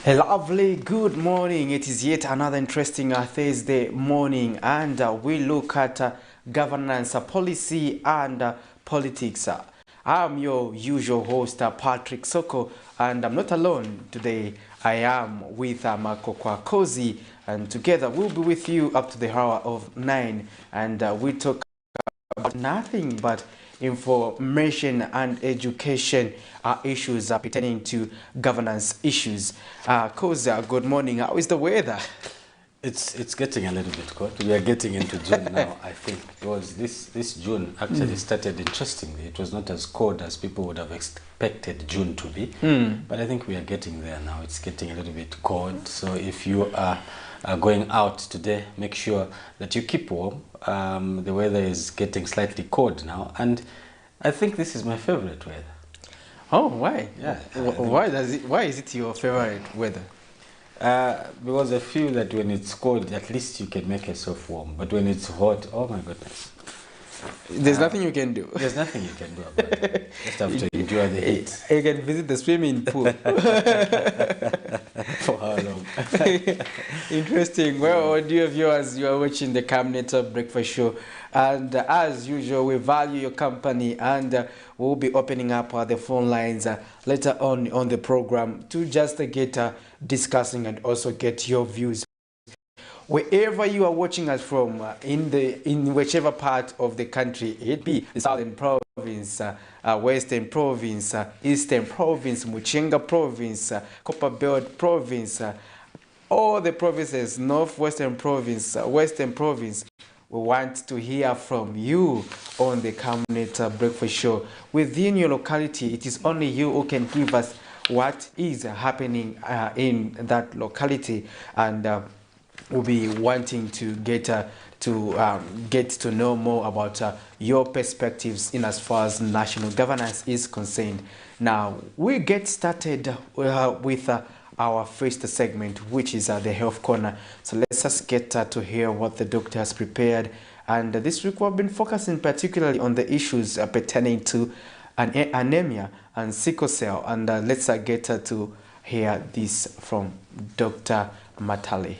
A lovely good morning. It is yet another interesting Thursday morning, and we look at governance, policy, and politics. I'm your usual host, Patrick Soko, and I'm not alone today. I am with Marco Kwakozi, and together we'll be with you up to the hour of 9, and we talk about nothing but information and education issues pertaining to governance issues. Koza, good morning. How is the weather? It's getting a little bit cold. We are getting into June now, I think, because this June actually started interestingly. It was not as cold as people would have expected June to be, but I think we are getting there now. It's getting a little bit cold. So if you are going out today, make sure that you keep warm. The weather is getting slightly cold now, and I think this is my favorite weather. Oh, why? Yeah. Why is it your favorite weather? Because I feel that when it's cold, at least you can make yourself warm. But when it's hot, oh my goodness. There's nothing you can do. There's nothing you can do about it. Just have to endure the heat. You can visit the swimming pool. For how long? Interesting. Well, dear viewers, you are watching the Camnet Breakfast Show. And as usual, we value your company, and we'll be opening up the phone lines later on the program to just get discussing and also get your views. Wherever you are watching us from, in whichever part of the country, it be the Southern Province, Western Province, Eastern Province, Muchinga Province, Copperbelt Province, all the provinces, Northwestern Province, Western Province, we want to hear from you on the Camnet Breakfast Show. Within your locality, it is only you who can give us what is happening in that locality, and we'll be wanting to get to know more about your perspectives in as far as national governance is concerned. Now we get started with our first segment, which is the health corner. So let's just get to hear what the doctor has prepared. And this week we've been focusing particularly on the issues pertaining to anemia and sickle cell. And let's get to hear this from Dr. Matale.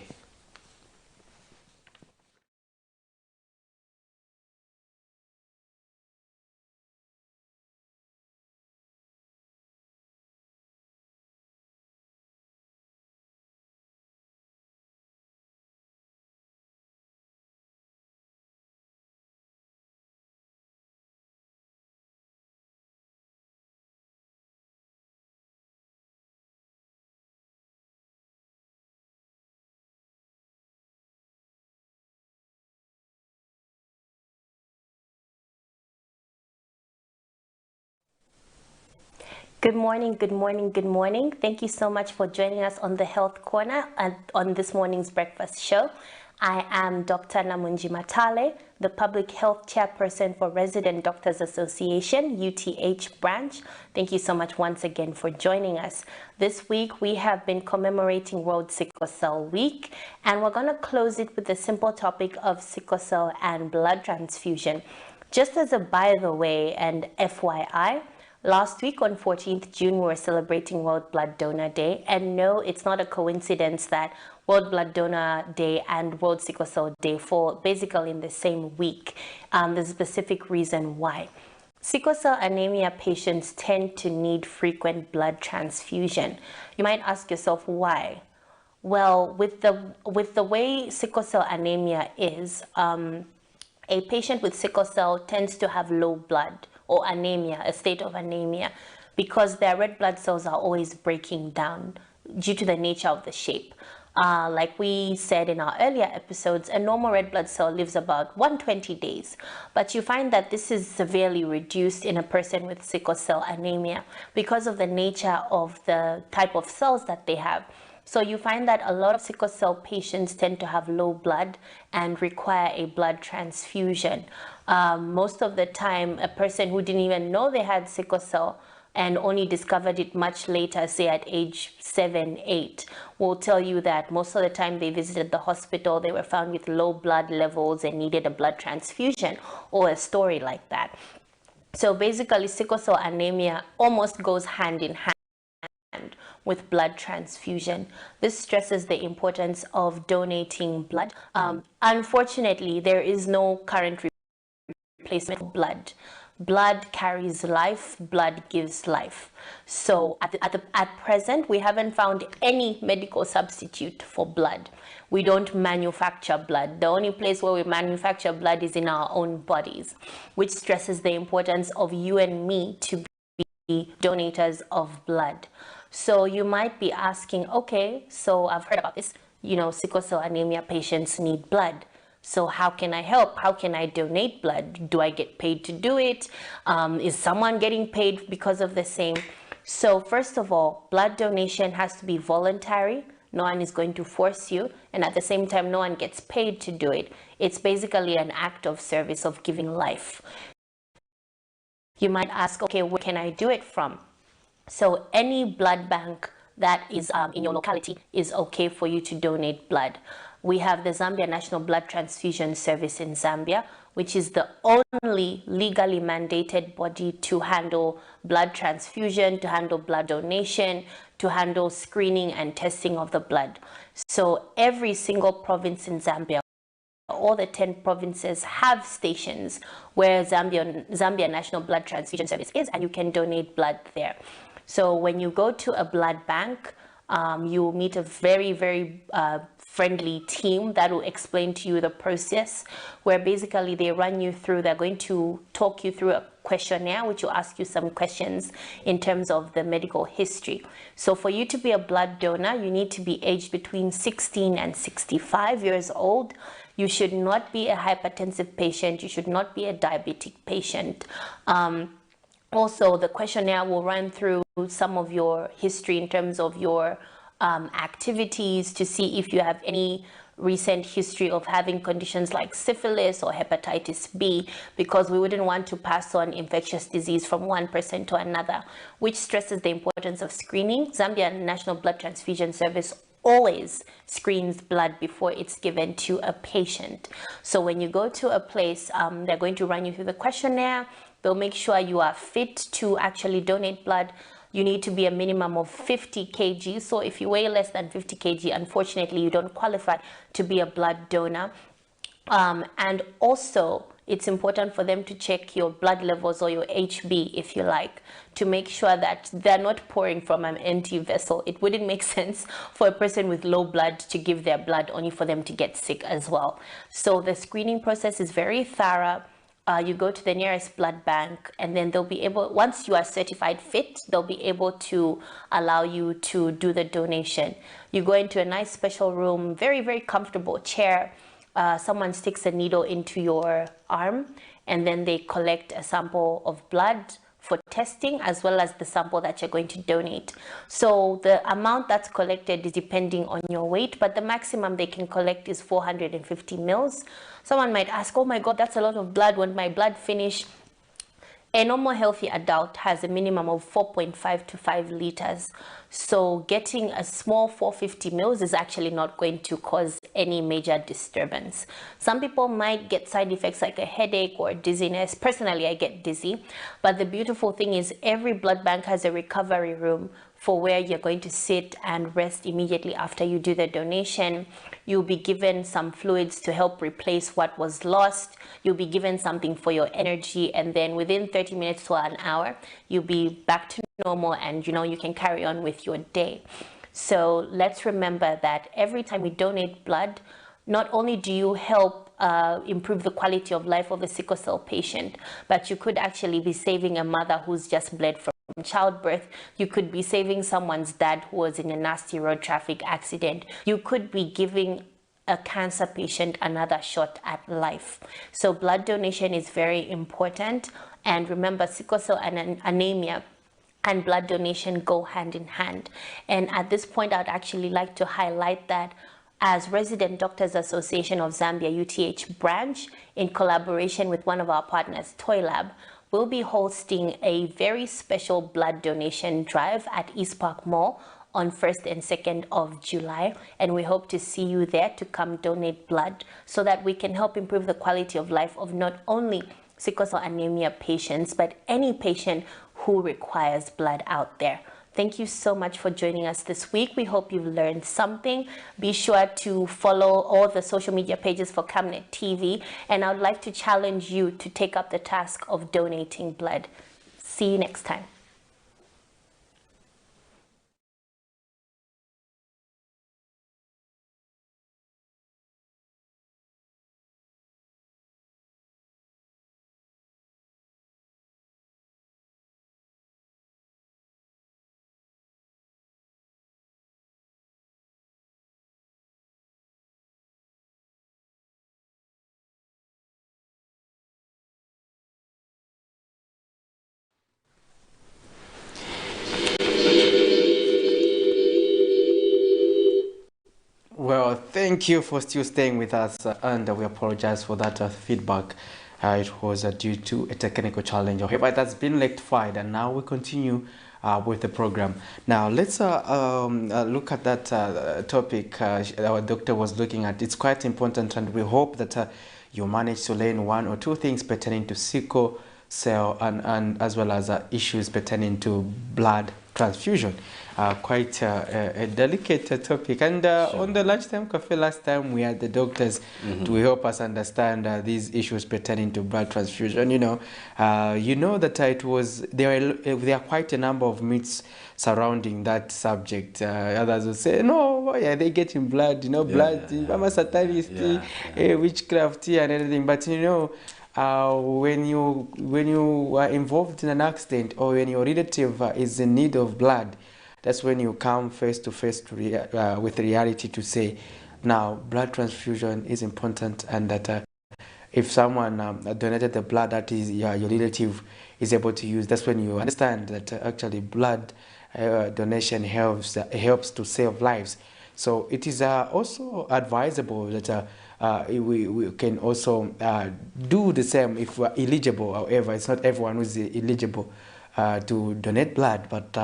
Good morning, good morning, good morning. Thank you so much for joining us on the Health Corner and on this morning's breakfast show. I am Dr. Namunji Matale, the Public Health Chairperson for Resident Doctors Association, UTH branch. Thank you so much once again for joining us. This week we have been commemorating World Sickle Cell Week, and we're going to close it with the simple topic of sickle cell and blood transfusion. Just as a by the way and FYI, last week on 14th June, we were celebrating World Blood Donor Day. And no, it's not a coincidence that World Blood Donor Day and World Sickle Cell Day fall basically in the same week. There's a specific reason why. Sickle cell anemia patients tend to need frequent blood transfusion. You might ask yourself why. Well, with the way sickle cell anemia is, a patient with sickle cell tends to have low blood, or anemia, a state of anemia, because their red blood cells are always breaking down due to the nature of the shape. Like we said in our earlier episodes, a normal red blood cell lives about 120 days, but you find that this is severely reduced in a person with sickle cell anemia because of the nature of the type of cells that they have. So you find that a lot of sickle cell patients tend to have low blood and require a blood transfusion. Most of the time, a person who didn't even know they had sickle cell and only discovered it much later, say at age 7, 8, will tell you that most of the time they visited the hospital, they were found with low blood levels and needed a blood transfusion, or a story like that. So basically, sickle cell anemia almost goes hand in hand with blood transfusion. This stresses the importance of donating blood. Unfortunately, there is no current replacement for blood. Blood carries life, blood gives life. So at present, we haven't found any medical substitute for blood. We don't manufacture blood. The only place where we manufacture blood is in our own bodies, which stresses the importance of you and me to be donators of blood. So you might be asking, okay, so I've heard about this, sickle cell anemia patients need blood. So how can I help? How can I donate blood? Do I get paid to do it? Is someone getting paid because of the same? So first of all, blood donation has to be voluntary. No one is going to force you. And at the same time, no one gets paid to do it. It's basically an act of service, of giving life. You might ask, okay, where can I do it from? So any blood bank that is in your locality is okay for you to donate blood. We have the Zambia National Blood Transfusion Service in Zambia, which is the only legally mandated body to handle blood transfusion, to handle blood donation, to handle screening and testing of the blood. So every single province in Zambia, all the 10 provinces have stations where Zambia National Blood Transfusion Service is, and you can donate blood there. So when you go to a blood bank, you will meet a very, very friendly team that will explain to you the process, where basically they're going to talk you through a questionnaire, which will ask you some questions in terms of the medical history. So for you to be a blood donor, you need to be aged between 16 and 65 years old. You should not be a hypertensive patient. You should not be a diabetic patient. Also, the questionnaire will run through some of your history in terms of your activities to see if you have any recent history of having conditions like syphilis or hepatitis B, because we wouldn't want to pass on infectious disease from one person to another, which stresses the importance of screening. Zambia National Blood Transfusion Service always screens blood before it's given to a patient. So when you go to a place, they're going to run you through the questionnaire. They'll make sure you are fit to actually donate blood. You need to be a minimum of 50 kg. So if you weigh less than 50 kg, unfortunately, you don't qualify to be a blood donor. And also, it's important for them to check your blood levels, or your HB, if you like, to make sure that they're not pouring from an empty vessel. It wouldn't make sense for a person with low blood to give their blood only for them to get sick as well. So the screening process is very thorough. You go to the nearest blood bank, and then they'll be able, once you are certified fit, they'll be able to allow you to do the donation. You go into a nice special room, very, very comfortable chair. Someone sticks a needle into your arm, and then they collect a sample of blood for testing, as well as the sample that you're going to donate. So the amount that's collected is depending on your weight, but the maximum they can collect is 450 mils. Someone might ask, oh my God, that's a lot of blood. When my blood finish? A normal healthy adult has a minimum of 4.5 to 5 liters. So getting a small 450 mils is actually not going to cause any major disturbance. Some people might get side effects like a headache or dizziness. Personally, I get dizzy. But the beautiful thing is every blood bank has a recovery room for where you're going to sit and rest immediately after you do the donation. You'll be given some fluids to help replace what was lost. You'll be given something for your energy, and then within 30 minutes to an hour, you'll be back to normal, and you can carry on with your day. So let's remember that every time we donate blood, not only do you help improve the quality of life of a sickle cell patient, but you could actually be saving a mother who's just bled from childbirth. You could be saving someone's dad who was in a nasty road traffic accident. You could be giving a cancer patient another shot at life. So blood donation is very important. And remember, sickle cell and anemia and blood donation go hand in hand. And at this point, I'd actually like to highlight that as Resident Doctors Association of Zambia UTH branch, in collaboration with one of our partners, Toy Lab, we'll be hosting a very special blood donation drive at East Park Mall on 1st and 2nd of July. And we hope to see you there to come donate blood so that we can help improve the quality of life of not only sickle cell anemia patients, but any patient who requires blood out there. Thank you so much for joining us this week. We hope you've learned something. Be sure to follow all the social media pages for Camnet TV. And I would like to challenge you to take up the task of donating blood. See you next time. Well, thank you for still staying with us, and we apologize for that feedback. It was due to a technical challenge. However, that's been rectified, and now we continue with the program. Now, let's look at that topic our doctor was looking at. It's quite important, and we hope that you manage to learn one or two things pertaining to sickle cell and as well as issues pertaining to blood transfusion. Quite a delicate topic. And sure. On the lunchtime cafe last time, we had the doctors to help us understand these issues pertaining to blood transfusion. You know that it was there are quite a number of myths surrounding that subject. Others will say, no, yeah, they get in blood, blood, I'm a satanist, witchcraft, and everything. But when you are involved in an accident, or when your relative is in need of blood, that's when you come face to face with reality to say, now blood transfusion is important, and that if someone donated the blood that is your relative is able to use, that's when you understand that actually blood donation helps to save lives. So it is also advisable that we can also do the same if we're eligible. However, it's not everyone who is eligible to donate blood, but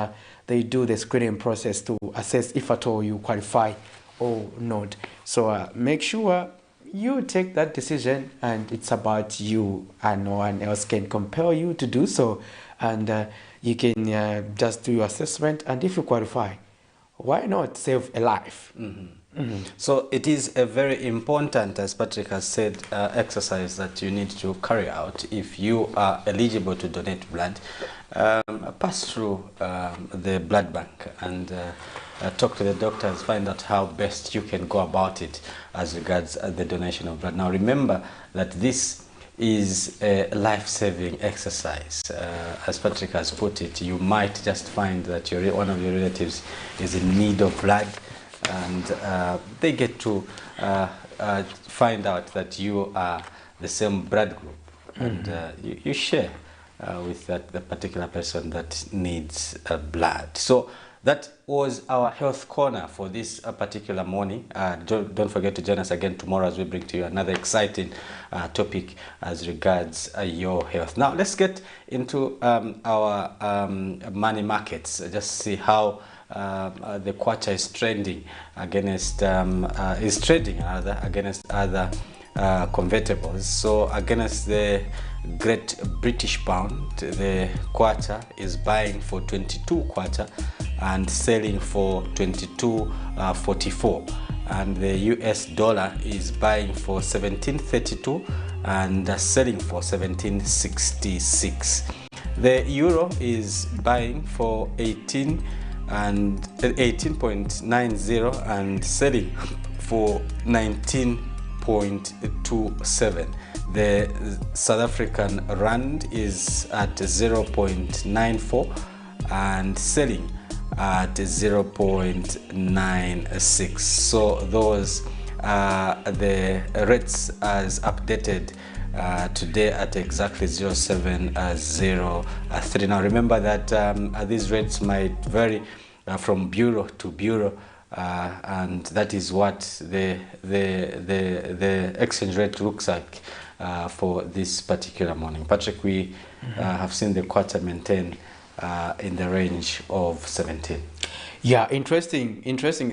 they do the screening process to assess if at all you qualify or not. So make sure you take that decision, and it's about you, and no one else can compel you to do so. And you can just do your assessment, and if you qualify, why not save a life? So it is a very important, as Patrick has said, exercise that you need to carry out if you are eligible to donate blood. Pass through the blood bank and talk to the doctors, find out how best you can go about it as regards the donation of blood. Now remember that this is a life-saving exercise. As Patrick has put it, you might just find that one of your relatives is in need of blood, and they get to find out that you are the same blood group, and you share with the particular person that needs blood. So that was our health corner for this particular morning. Don't forget to join us again tomorrow as we bring to you another exciting topic as regards your health. Now let's get into our money markets. Just see how the kwacha is trending against against other convertibles. So against the Great British Pound, the kwacha is buying for 22 kwacha and selling for 22.44, and the US dollar is buying for 17.32 and selling for 17.66. The euro is buying for 18.90 and selling for 19.27. The South African rand is at 0.94 and selling at 0.96. So those are the rates as updated today at exactly 0703. Now remember that these rates might vary from bureau to bureau, and that is what the exchange rate looks like for this particular morning. Patrick, we have seen the kwacha maintain in the range of 17. Yeah, interesting.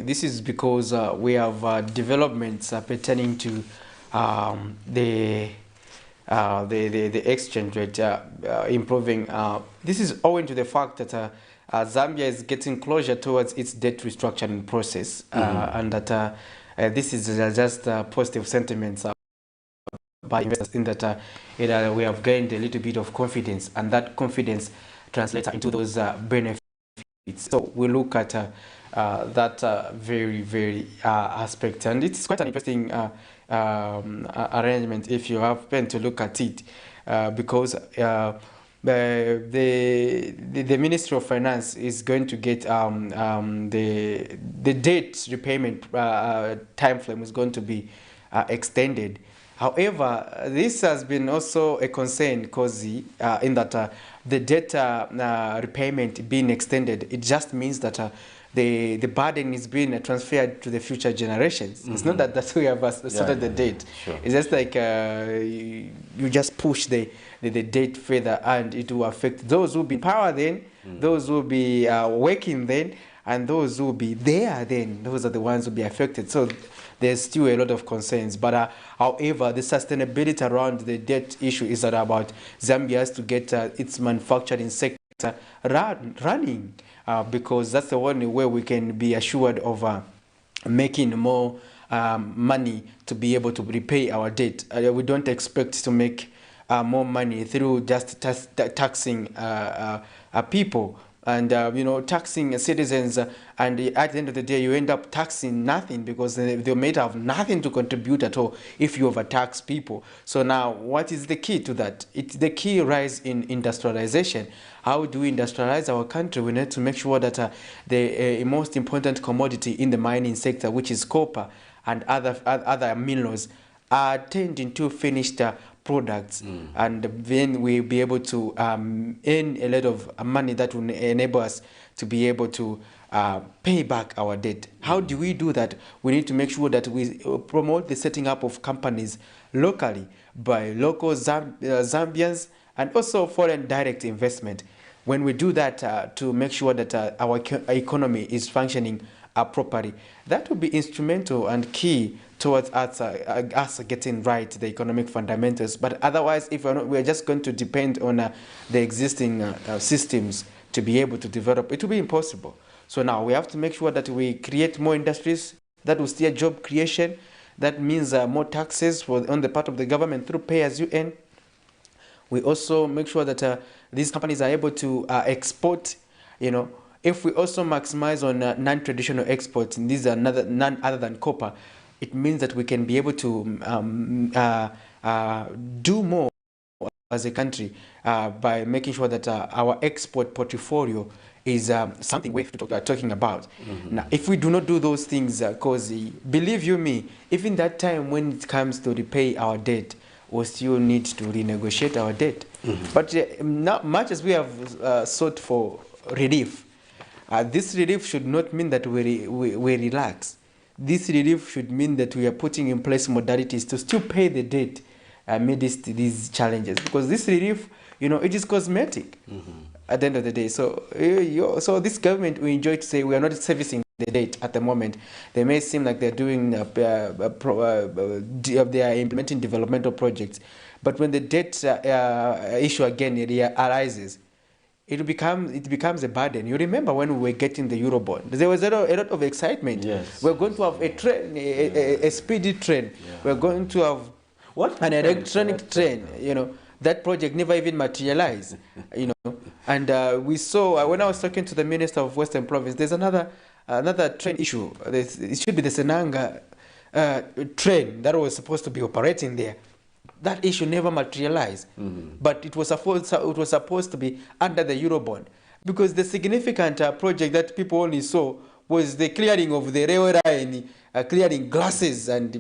This is because we have developments pertaining to the the exchange rate improving. This is owing to the fact that Zambia is getting closer towards its debt restructuring process, and that this is just positive sentiments by investors in that we have gained a little bit of confidence, and that confidence translates into those benefits. So we look at that very aspect, and it's quite an interesting arrangement if you happen to look at it, because the Ministry of Finance is going to get the debt repayment time frame is going to be extended. However, this has been also a concern because in that the debt repayment being extended, it just means that the burden is being transferred to the future generations. It's not that we have sorted the debt. Sure. It's just like you just push the debt further, and it will affect those who will be in power then, those who will be working then, and those who will be there then. Those are the ones who will be affected. So there's still a lot of concerns. But however, the sustainability around the debt issue is that about Zambia has to get its manufacturing sector running, because that's the only way we can be assured of making more money to be able to repay our debt. We don't expect to make more money through just taxing people. And, taxing citizens, and at the end of the day, you end up taxing nothing, because they may have nothing to contribute at all if you overtax people. So now, what is the key to that? It's the key rise in industrialization. How do we industrialize our country? We need to make sure that the most important commodity in the mining sector, which is copper and other minerals, are turned into finished products, and then we'll be able to earn a lot of money that will enable us to be able to pay back our debt. How do we do that? We need to make sure that we promote the setting up of companies locally by local Zambians, and also foreign direct investment. When we do that to make sure that our economy is functioning properly, that will be instrumental and key towards us getting right the economic fundamentals. But otherwise, if we're just going to depend on the existing systems to be able to develop, it will be impossible. So now we have to make sure that we create more industries that will steer job creation. That means more taxes on the part of the government through pay as you earn. We also make sure that these companies are able to export. If we also maximize on non-traditional exports, and these are none other than copper, it means that we can be able to do more as a country by making sure that our export portfolio is something we're talking about. Now, if we do not do those things, because believe you me, even that time when it comes to repay our debt, we still need to renegotiate our debt. But not much as we have sought for relief, this relief should not mean that we relax. This relief should mean that we are putting in place modalities to still pay the debt amidst these challenges. Because this relief, it is cosmetic at the end of the day. So, so this government, we enjoy to say we are not servicing the debt at the moment. They may seem like they're doing, they are implementing developmental projects. But when the debt issue again arises, it becomes a burden. You remember when we were getting the Eurobond, there was a lot of excitement. Yes. We're going to have a train, a speedy train. Yeah. We're going to have an electronic train. That project never even materialized. And we saw when I was talking to the Minister of Western Province, there's another train issue. It should be the Senanga train that was supposed to be operating there. That issue never materialized, but it was supposed to be under the Eurobond, because the significant project that people only saw was the clearing of the railway line, clearing glasses and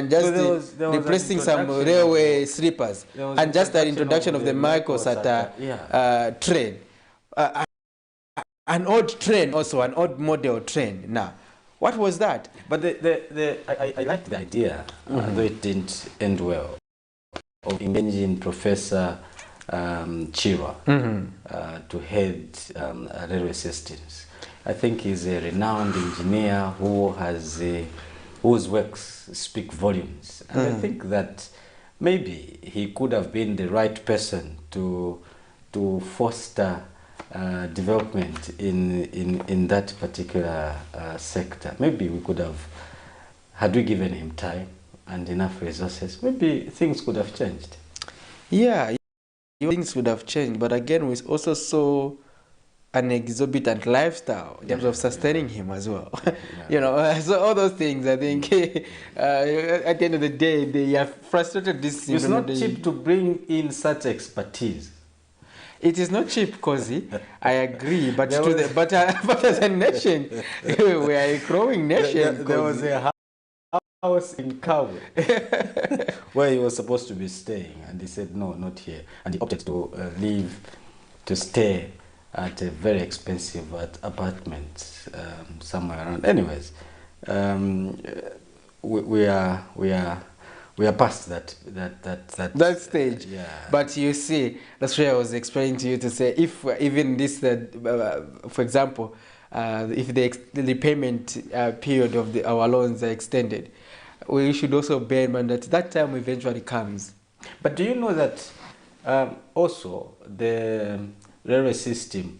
just replacing some railway sleepers, and just the introduction of the Microsat train, an old train, also an old model train. Now, what was that? But I liked the idea, though it didn't end well, of engaging Professor Chirwa to head railway systems. I think he's a renowned engineer whose works speak volumes. And I think that maybe he could have been the right person to foster development in that particular sector. Maybe we could have, had we given him time and enough resources, maybe things could have changed. Yeah, things would have changed, but again, we also saw an exorbitant lifestyle in terms of sustaining him as well. You know, so all those things, I think, at the end of the day, they have frustrated this. It's not cheap to bring in such expertise. It is not cheap, Kosi. I agree, but but as a nation, we are a growing nation. There was a house in Kawe where he was supposed to be staying, and he said no, not here, and he opted to leave to stay at a very expensive apartment somewhere around. Anyways, we are past that stage. Yeah. But you see, that's why I was explaining to you to say, if even this, for example, if the repayment period of our loans are extended, we should also bear in mind that that time eventually comes. But do you know that also the railway system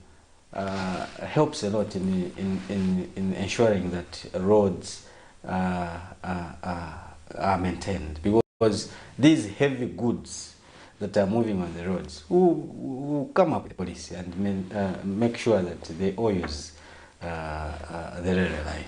helps a lot in ensuring that roads are maintained, because these heavy goods that are moving on the roads who come up with the policy and make sure that they all use the railway line.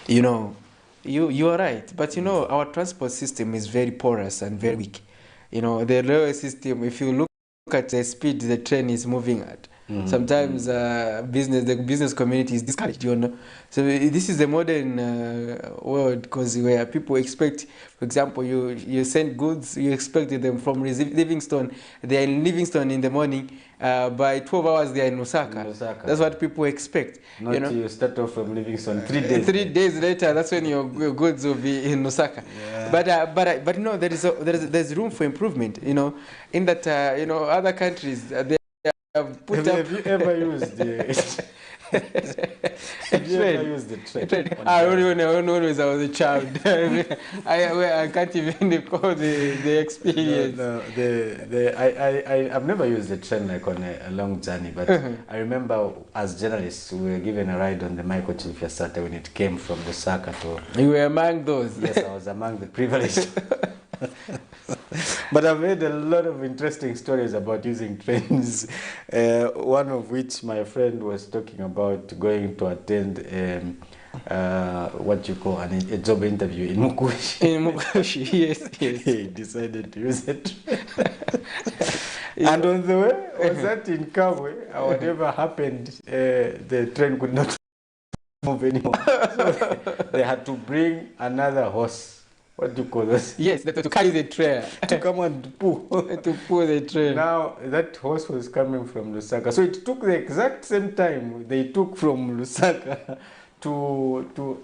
You know, you are right, but you know, our transport system is very porous and very weak. You know, the railway system, if you look at the speed the train is moving at, sometimes the business community is discouraged, you know. So this is the modern world, because where people expect, for example, you send goods, you expect them from Livingstone. They are in Livingstone in the morning. By 12 hours they are in Lusaka. That's what people expect. Not you know, you start off from Livingstone 3 days. 3 days later, that's when your goods will be in Lusaka. Yeah. But no, there's room for improvement. You know, in that you know, other countries they have put up. Have you ever used the? Have you ever used the train? I don't know as I was a child. I can't even recall the experience. No, I've never used the train like on a long journey, but I remember as journalists we were given a ride on the Michael Chilufya Sata when it came from Lusaka to. You were among those. Yes, I was among the privileged. But I've heard a lot of interesting stories about using trains, one of which my friend was talking about going to attend what you call a job interview in Mukushi. In Mukushi, yes. He decided to use it. And on the way, was that in Kabwe, whatever happened, the train could not move anymore. So they had to bring another horse. What do you call this? Yes, to carry the tray. To come and pull. To pull the tray. Now, that horse was coming from Lusaka. So it took the exact same time they took from Lusaka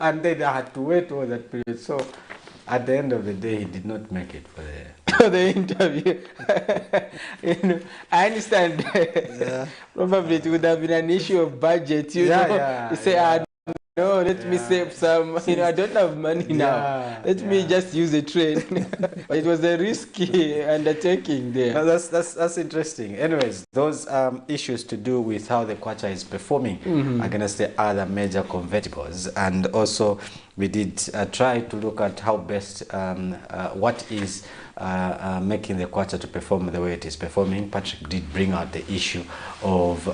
and then I had to wait all that period. So at the end of the day, he did not make it for the interview. You know, I understand. Yeah. Probably it would have been an issue of budget. You know, you say, no, let me save some. You know, I don't have money now. Let me just use a train. But it was a risky undertaking there. No, that's interesting. Anyways, those issues to do with how the Kwacha is performing against the other major convertibles, and also we did try to look at how best what is making the Kwacha to perform the way it is performing. Patrick did bring out the issue of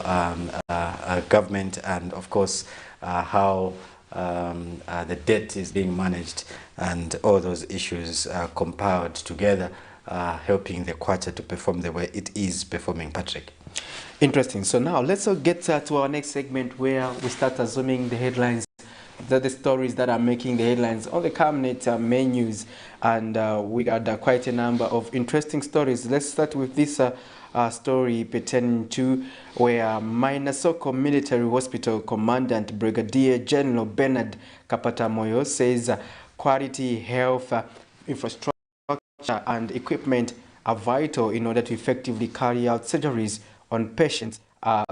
government and, of course, how the debt is being managed, and all those issues compiled together, helping the Kwacha to perform the way it is performing. Patrick. Interesting. So now let's get to our next segment, where we start assuming the headlines, the stories that are making the headlines on the Camnet menus, and we got quite a number of interesting stories. Let's start with this story pertaining to where Mainasoko Military Hospital Commandant Brigadier General Bernard Kapatamoyo says quality health infrastructure and equipment are vital in order to effectively carry out surgeries on patients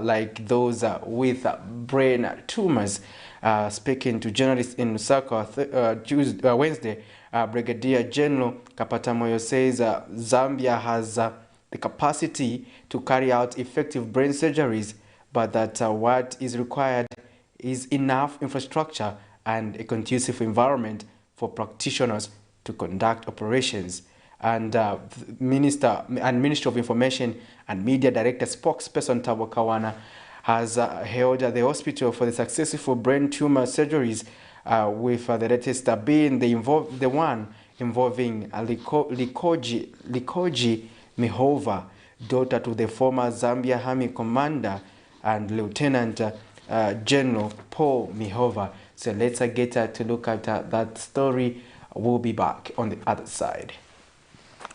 like those with brain tumors. Speaking to journalists in Lusaka Wednesday, Brigadier General Kapatamoyo says Zambia has the capacity to carry out effective brain surgeries, but that what is required is enough infrastructure and a conducive environment for practitioners to conduct operations. And Ministry of Information and Media Director spokesperson Tabo Kawana has held the hospital for the successful brain tumor surgeries, with the latest being the one involving Likoji Mihova, daughter to the former Zambia Army commander and Lieutenant General Paul Mihova. So let's get to look at that story. We'll be back on the other side.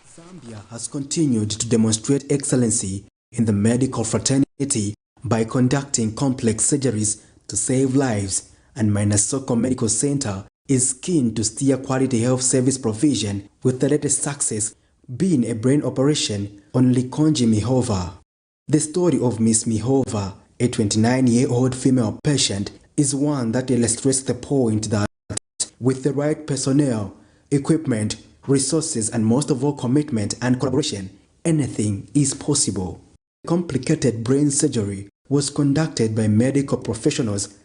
Zambia has continued to demonstrate excellency in the medical fraternity by conducting complex surgeries to save lives, and Mainasoko Medical Center is keen to steer quality health service provision, with the latest success being a brain operation on Likonji Mihova. The story of Miss Mihova, a 29-year-old female patient, is one that illustrates the point that with the right personnel, equipment, resources, and most of all commitment and collaboration, anything is possible. Complicated brain surgery was conducted by medical professionals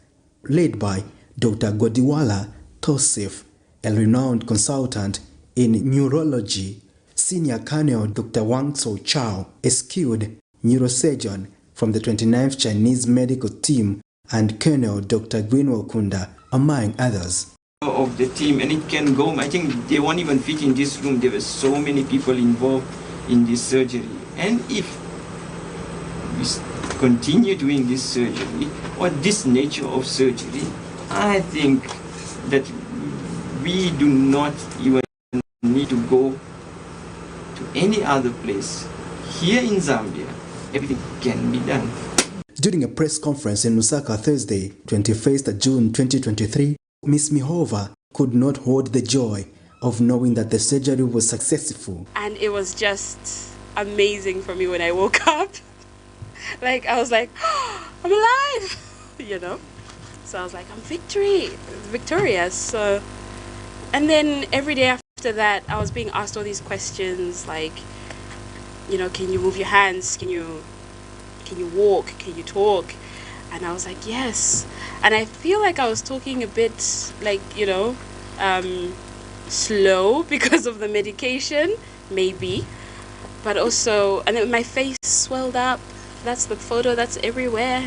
led by Dr. Godiwala Tosif, a renowned consultant in neurology, Senior Colonel Dr. Wang So Chao, a skilled neurosurgeon from the 29th Chinese medical team, and Colonel Dr. Greenwell Kunda, among others. Of the team, and it can go, I think they won't even fit in this room. There were so many people involved in this surgery, and if we continue doing this surgery or this nature of surgery, I think that we do not even need to go to any other place. Here in Zambia, everything can be done. During a press conference in Lusaka Thursday, 21st June 2023, Miss Mihova could not hold the joy of knowing that the surgery was successful. And it was just amazing for me when I woke up. Like, I was like, oh, I'm alive, you know? So I was like, I'm victorious. So, and then every day after that, I was being asked all these questions like, you know, can you move your hands? Can you walk? Can you talk? And I was like, yes. And I feel like I was talking a bit like, you know, slow because of the medication, maybe. But also, and then my face swelled up. That's the photo that's everywhere.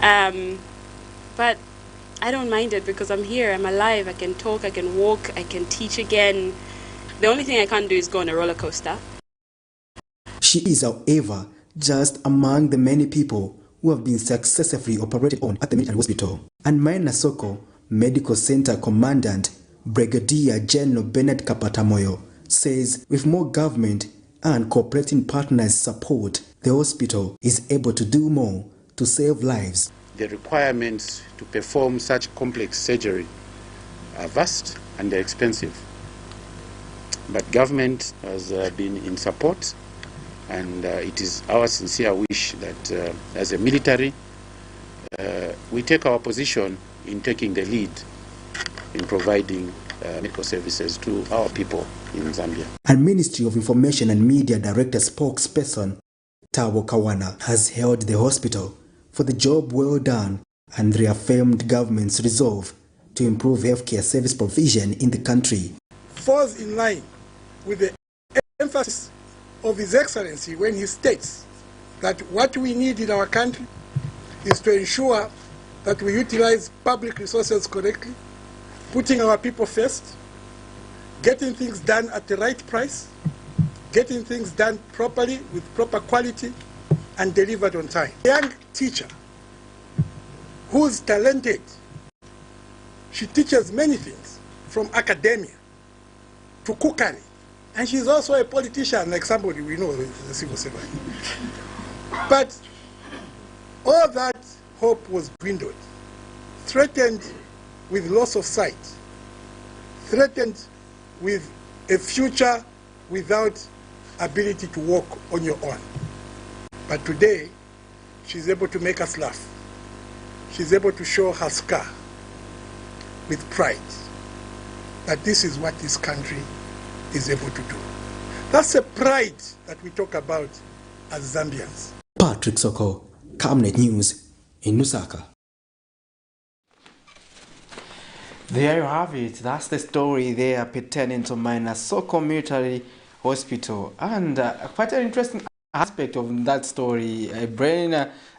But I don't mind it because I'm here, I'm alive, I can talk, I can walk, I can teach again. The only thing I can't do is go on a roller coaster. She is, however, just among the many people who have been successfully operated on at the military hospital. And Mainasoko Medical Center Commandant Brigadier General Bernard Kapatamoyo says with more government and cooperating partners' support, the hospital is able to do more to save lives. The requirements to perform such complex surgery are vast and they're expensive. But government has been in support, and it is our sincere wish that as a military, we take our position in taking the lead in providing medical services to our people in Zambia. And Ministry of Information and Media Director spokesperson Tabo Kawana has hailed the hospital for the job well done and reaffirmed government's resolve to improve healthcare service provision in the country. Falls in line with the emphasis of His Excellency when he states that what we need in our country is to ensure that we utilize public resources correctly, putting our people first, getting things done at the right price, getting things done properly with proper quality and delivered on time. A young teacher who's talented, she teaches many things from academia to cookery, and she's also a politician like somebody we know is a civil servant. But all that hope was dwindled, threatened with loss of sight, threatened with a future without ability to walk on your own. But today, she's able to make us laugh. She's able to show her scar with pride. that this is what this country is able to do. That's a pride that we talk about as Zambians. Patrick Soko, Camnet News in Lusaka. There you have it. That's the story there pertaining to Soko Military Hospital. And quite an interesting aspect of that story, a brain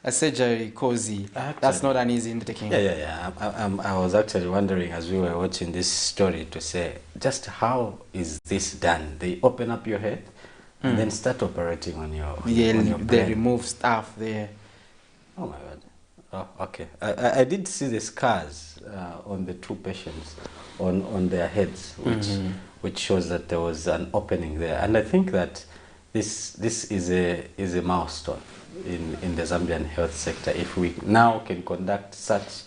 surgery, Cozy. That's not an easy undertaking. Yeah. I was actually wondering as we were watching this story to say, just how is this done? They open up your head and then start operating on your on your brain. They remove stuff there. Oh my God. Oh, okay. I did see the scars on the two patients on their heads, which shows that there was an opening there. And I think that this is a milestone in the Zambian health sector. If we now can conduct such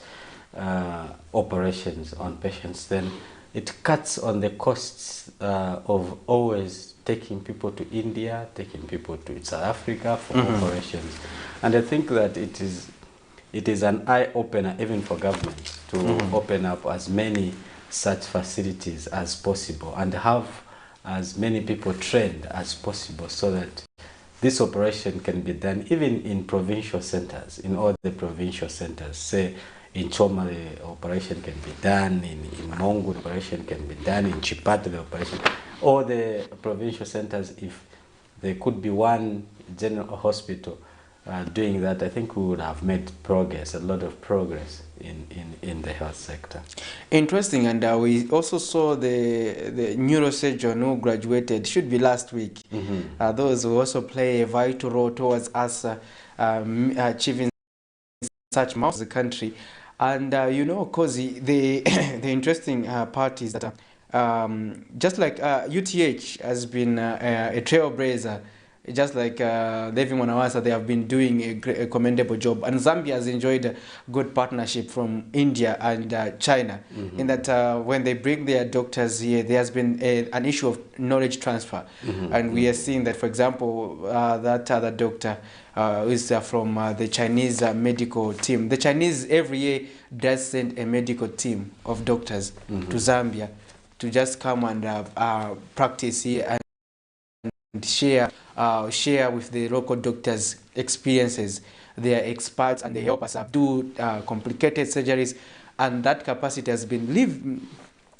operations on patients, then it cuts on the costs of always taking people to India, taking people to South Africa for operations. And I think that it is an eye-opener even for government to open up as many such facilities as possible and have as many people trained as possible so that this operation can be done even in provincial centers, in all the provincial centers. Say in Choma the operation can be done, in Mongu the operation can be done, in Chipata the operation, all the provincial centers. If there could be one general hospital doing that, I think we would have made progress, a lot of progress in the health sector. Interesting, and we also saw the neurosurgeon who graduated, should be last week. Those who also play a vital role towards us achieving such milestones in the country. And you know, Kozi, the interesting part is that just like UTH has been a trailblazer, just like Levi Mwanawasa, they have been doing a commendable job. And Zambia has enjoyed a good partnership from India and China, in that when they bring their doctors here, there has been an issue of knowledge transfer. And we are seeing that, for example, that other doctor is from the Chinese medical team. The Chinese every year does send a medical team of doctors to Zambia to just come and practice here and share with the local doctors' experiences. They are experts and they help us do complicated surgeries, and that capacity has been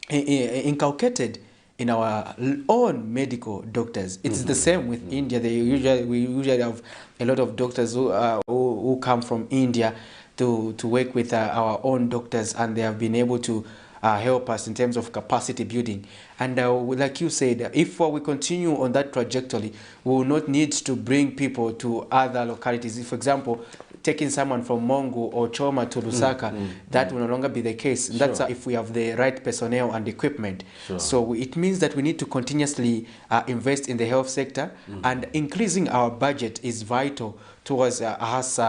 inculcated in our own medical doctors. It's the same with India. We usually have a lot of doctors who come from India to work with our own doctors, and they have been able to help us in terms of capacity building. And like you said, if we continue on that trajectory, we will not need to bring people to other localities. If, for example, taking someone from Mongo or Choma to Lusaka, that will no longer be the case. Sure. That's if we have the right personnel and equipment. Sure. So it means that we need to continuously invest in the health sector, and increasing our budget is vital towards us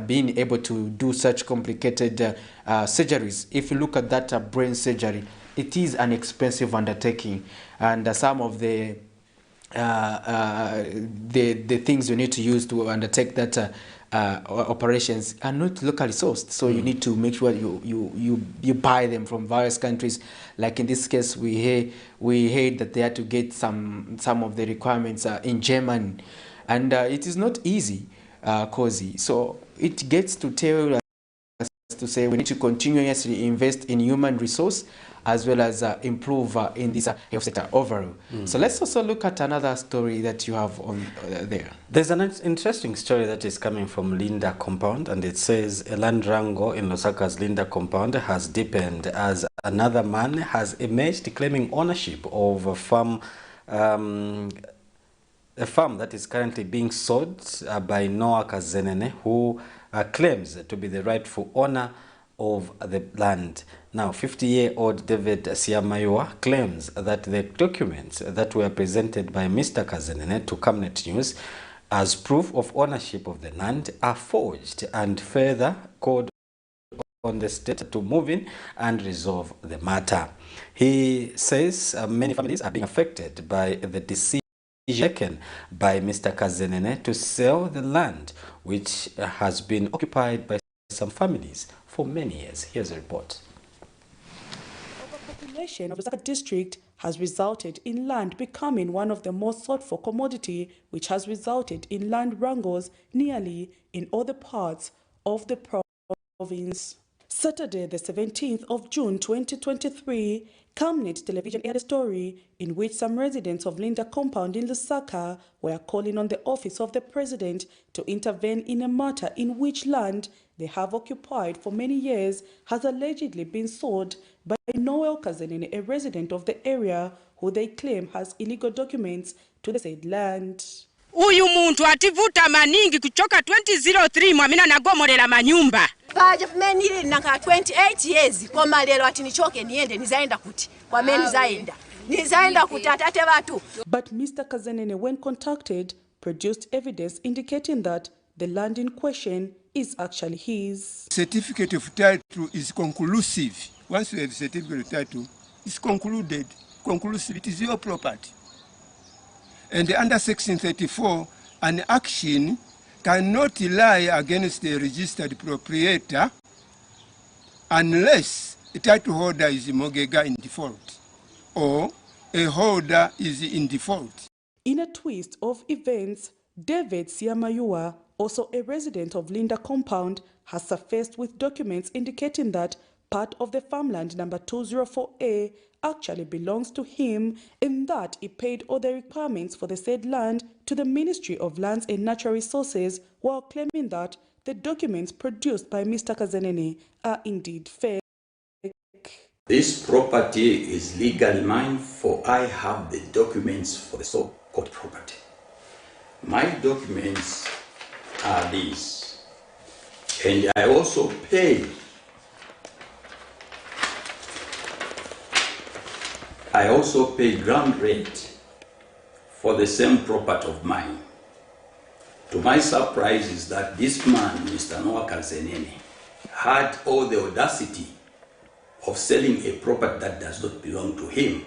being able to do such complicated surgeries. If you look at that brain surgery, it is an expensive undertaking, and some of the things you need to use to undertake that operations are not locally sourced. So you need to make sure you buy them from various countries. Like in this case, we heard that they had to get some of the requirements in Germany, and it is not easy, Cozy. So it gets to tell us to say we need to continuously invest in human resource as well as improve in this health sector overall. So let's also look at another story that you have on there. There's an interesting story that is coming from Linda Compound, and it says a land wrangle in Lusaka's Linda Compound has deepened as another man has emerged claiming ownership of a farm that is currently being sold by Noah Kazenene, who claims to be the rightful owner of the land. Now, 50-year-old David Siamaiwa claims that the documents that were presented by Mr. Kazenene to Camnet News as proof of ownership of the land are forged, and further called on the state to move in and resolve the matter. He says many families are being affected by the decision taken by Mr. Kazenene to sell the land, which has been occupied by some families for many years. Here's a report. population of Lusaka district has resulted in land becoming one of the most sought for commodity, which has resulted in land wrangles nearly in all the parts of the province. Saturday, the 17th of June 2023, Camnet television aired a story in which some residents of Linda compound in Lusaka were calling on the office of the president to intervene in a matter in which land they have occupied for many years has allegedly been sold by Noel Kazenene, a resident of the area who they claim has illegal documents to the said land. Uyu muntu ativuta maningi kuchoka 2003 mwamina nagomorera manyumba. Paja meni nanga 28 years koma lero ati nichoke niende nizaenda kuti kwa meni nizaenda kutatate watu. But Mr. Kazenene, when contacted, produced evidence indicating that the land in question is actually his. Certificate of title is conclusive. Once you have certificate of title, it's conclusive. It is your property. And under Section 34, an action cannot lie against a registered proprietor unless a title holder is mogega in default or a holder is in default. In a twist of events, David Siamayua, also a resident of Linda compound, has surfaced with documents indicating that part of the farmland number 204A actually belongs to him and that he paid all the requirements for the said land to the Ministry of Lands and Natural Resources, while claiming that the documents produced by Mr. Kazenene are indeed fake. This property is legally mine, for I have the documents for the so-called property. My documents are these, and I also pay. I also pay ground rent for the same property of mine. To my surprise is that this man, Mr. Noah Kazenene, had all the audacity of selling a property that does not belong to him.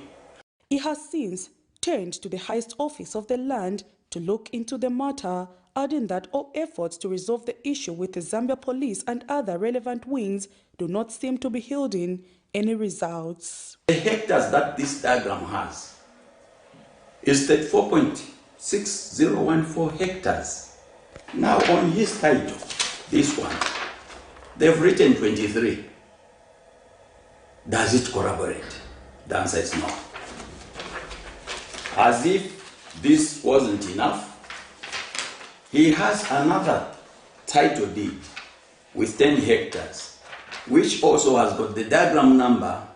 He has since turned to the highest office of the land to look into the matter, adding that all efforts to resolve the issue with the Zambia police and other relevant wings do not seem to be yielding any results. The hectares that this diagram has is 34.6014 hectares. Now on his title, this one, they've written 23. Does it corroborate? The answer is no. As if this wasn't enough, he has another title deed with 10 hectares, which also has got the diagram number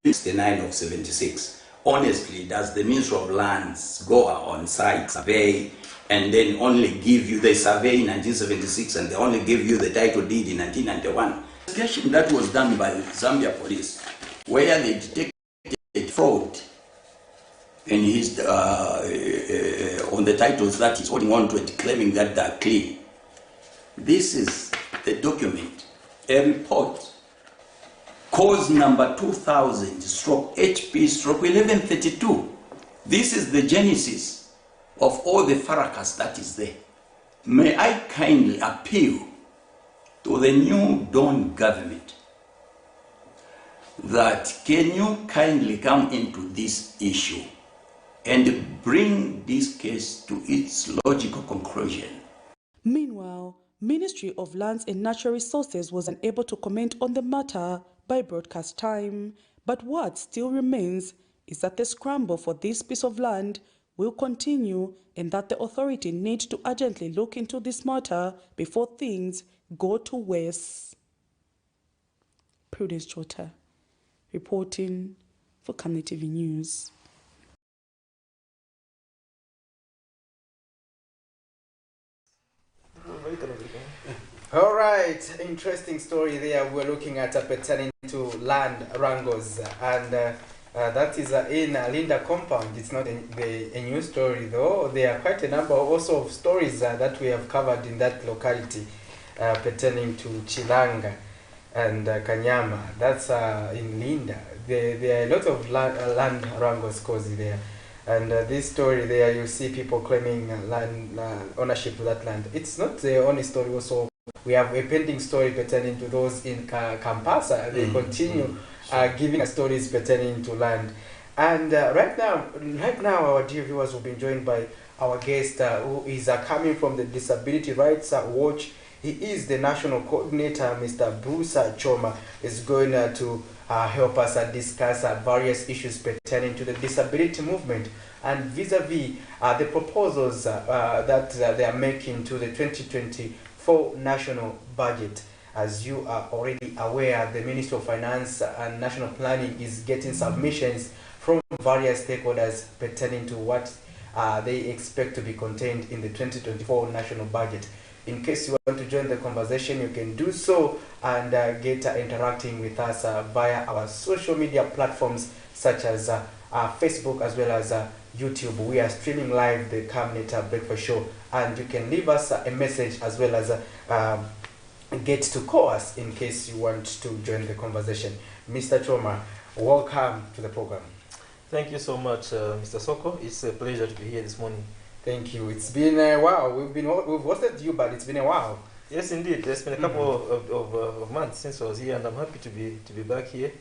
69 of 76. Honestly, does the Ministry of Lands go on site survey and then only give you the survey in 1976 and they only give you the title deed in 1991? The investigation that was done by Zambia police, where they detected fraud in his on the titles that he's holding on to it, claiming that they're clean. This is the document, a report, cause number 2000/HP/1132. This is the genesis of all the fracas that is there. May I kindly appeal to the new Dawn government that can you kindly come into this issue and bring this case to its logical conclusion. Meanwhile, Ministry of Lands and Natural Resources was unable to comment on the matter by broadcast time, but what still remains is that the scramble for this piece of land will continue and that the authority needs to urgently look into this matter before things go to worse. Prudence Chota, reporting for Camnet TV News. All right, interesting story there. We're looking at pertaining to land wrangles, and that is in Linda compound. It's not a new story though. There are quite a number also of stories that we have covered in that locality pertaining to Chilanga and Kanyama. That's in Linda. There are a lot of land wrangles caused there. And this story there, you see people claiming land ownership of that land. It's not the only story. Also, we have a pending story pertaining to those in Kampasa. They continue giving us stories pertaining to land. And right now, our dear viewers will be joined by our guest who is coming from the Disability Rights Watch. He is the national coordinator, Mr. Bruce Choma, is going to help us discuss various issues pertaining to the disability movement and vis-a-vis the proposals that they are making to the 2024 national budget. As you are already aware, the Ministry of Finance and National Planning is getting submissions from various stakeholders pertaining to what they expect to be contained in the 2024 national budget. In case you want to join the conversation, you can do so and get interacting with us via our social media platforms such as Facebook as well as YouTube. We are streaming live the Camnet Breakfast Show, and you can leave us a message as well as get to call us in case you want to join the conversation. Mr. Choma, welcome to the program. Thank you so much, Mr. Soko. It's a pleasure to be here this morning. Thank you. It's been a while. We've hosted you, but it's been a while. Yes, indeed. There's been a couple of months since I was here, and I'm happy to be back here.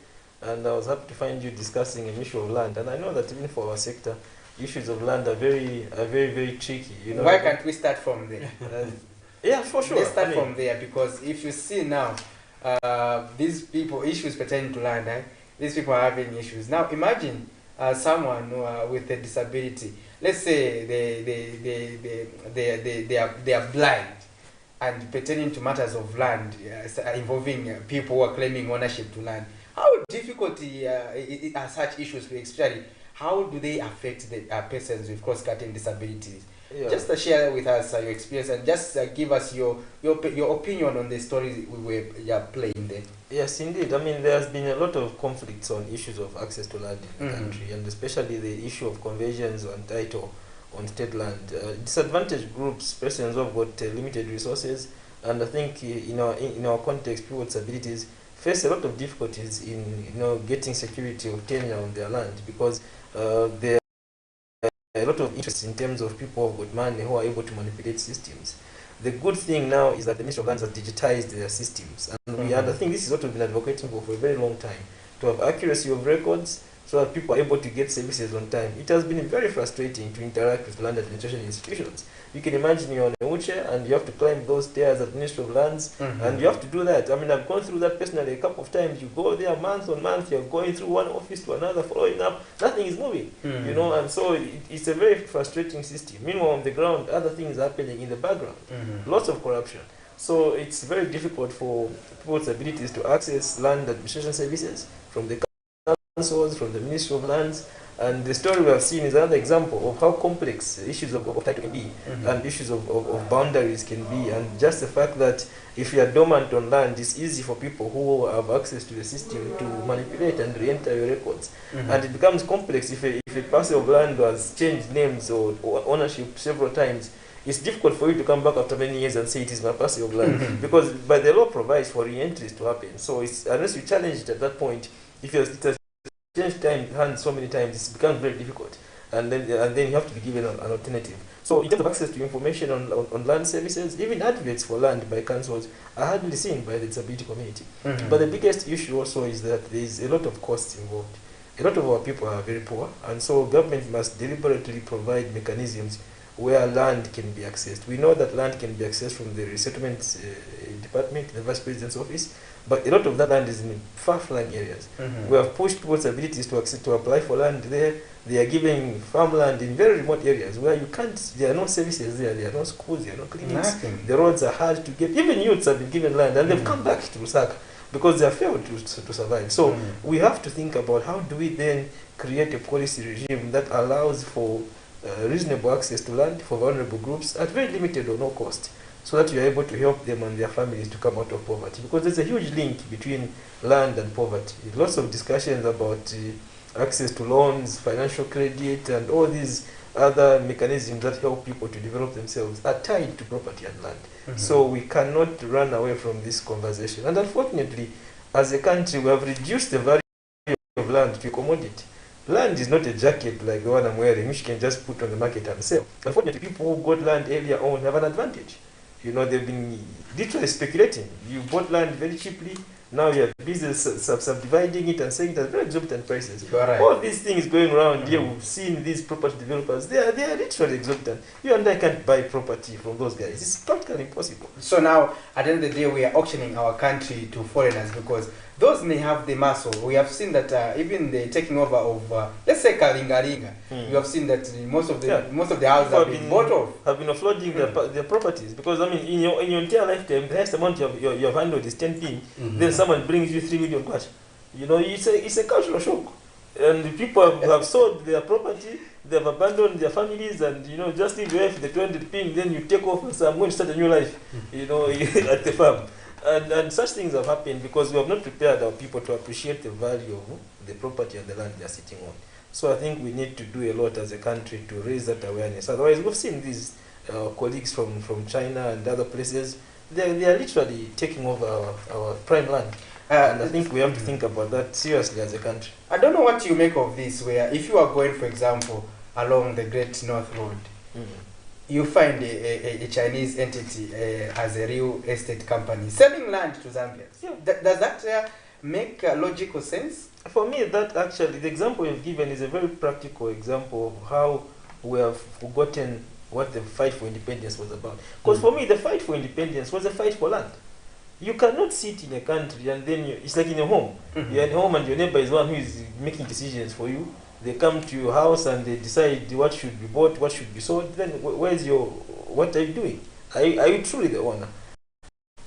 And I was happy to find you discussing an issue of land. And I know that even for our sector, issues of land are very tricky. You know. Why can't we start from there? Yeah, for sure. Let's start from there, because if you see now, these people issues pertaining to land, these people are having issues. Now imagine someone with a disability. Let's say they are blind, and pertaining to matters of land involving people who are claiming ownership to land. How difficult are such issues, especially how do they affect the persons with cross-cutting disabilities? Yeah. Just share with us your experience and just give us your opinion on the stories we were playing there. Yes, indeed. I mean, there has been a lot of conflicts on issues of access to land in the country, and especially the issue of conversions and title on state land. Disadvantaged groups, persons who have got limited resources, and I think in our context, people with disabilities face a lot of difficulties in getting security of tenure on their land, because there are a lot of interest in terms of people who have got money who are able to manipulate systems. The good thing now is that the Ministry of Lands has digitized their systems, and I think this is what we've been advocating for a very long time, to have accuracy of records so that people are able to get services on time. It has been very frustrating to interact with land administration institutions. You can imagine you're on a wheelchair and you have to climb those stairs at the Ministry of Lands, and you have to do that. I mean, I've gone through that personally a couple of times. You go there month on month, you're going through one office to another, following up, nothing is moving, and so it's a very frustrating system. Meanwhile, on the ground, other things are happening in the background, lots of corruption. So it's very difficult for people with disabilities to access land administration services from the councils, from the Ministry of Lands. And the story we have seen is another example of how complex issues of title can be, and issues of boundaries can be, and just the fact that if you are dormant on land, it's easy for people who have access to the system to manipulate and re-enter your records. And it becomes complex if a parcel of land has changed names or ownership several times. It's difficult for you to come back after many years and say it is my parcel of land, because by the law provides for re-entries to happen. So it's, unless you challenge it at that point, if it has changed hands so many times, it becomes very difficult, and then you have to be given an alternative. So in terms of access to information on land services, even advocates for land by councils are hardly seen by the disability community. But the biggest issue also is that there is a lot of costs involved. A lot of our people are very poor, and so government must deliberately provide mechanisms where land can be accessed. We know that land can be accessed from the resettlement department, the Vice President's office, but a lot of that land is in far-flung areas. We have pushed people's abilities to apply for land there. They are giving farmland in very remote areas where you can't, there are no services there, there are no schools, there are no clinics, the roads are hard to get. Even youths have been given land and they've come back to Lusaka because they have failed to survive. So we have to think about how do we then create a policy regime that allows for reasonable access to land for vulnerable groups at very limited or no cost, so that you are able to help them and their families to come out of poverty. Because there's a huge link between land and poverty. Lots of discussions about access to loans, financial credit, and all these other mechanisms that help people to develop themselves are tied to property and land. So we cannot run away from this conversation. And unfortunately, as a country, we have reduced the value of land to a commodity. Land is not a jacket like the one I'm wearing, which you can just put on the market and sell. Unfortunately, people who got land earlier on have an advantage. You know, they've been literally speculating. You bought land very cheaply, Now you're busy subdividing it and selling it at very exorbitant prices. Right. All these things going around here, we've seen these property developers, they are literally exorbitant. You and I can't buy property from those guys. It's practically impossible. So now, at the end of the day, we are auctioning our country to foreigners because those may have the muscle. We have seen that even the taking over of, let's say, Kalingalinga, we have seen that most of the houses have been bought off. Have been offloading their properties because I mean, in your entire lifetime, the highest amount you have handled is 10 pin. Then someone brings you 3 million cash. You know, it's a cultural shock, and the people have sold their property. They have abandoned their families, and you know, just leave your wife the 200 pin. Then you take off and say, "I'm going to start a new life." You know, at the farm. And such things have happened because we have not prepared our people to appreciate the value of the property and the land they are sitting on. So I think we need to do a lot as a country to raise that awareness. Otherwise, we've seen these colleagues from China and other places, they are literally taking over our prime land. And I think we have to think about that seriously as a country. I don't know what you make of this, where if you are going, for example, along the Great North Road, you find a Chinese entity as a real estate company selling land to Zambians. Yeah. Does that make logical sense? For me, that actually, the example you've given is a very practical example of how we have forgotten what the fight for independence was about. Because for me, the fight for independence was a fight for land. You cannot sit in a country and then it's like in a home. You're in a home and your neighbor is one who is making decisions for you. They come to your house and they decide what should be bought, what should be sold. Then what are you doing? Are you truly the owner?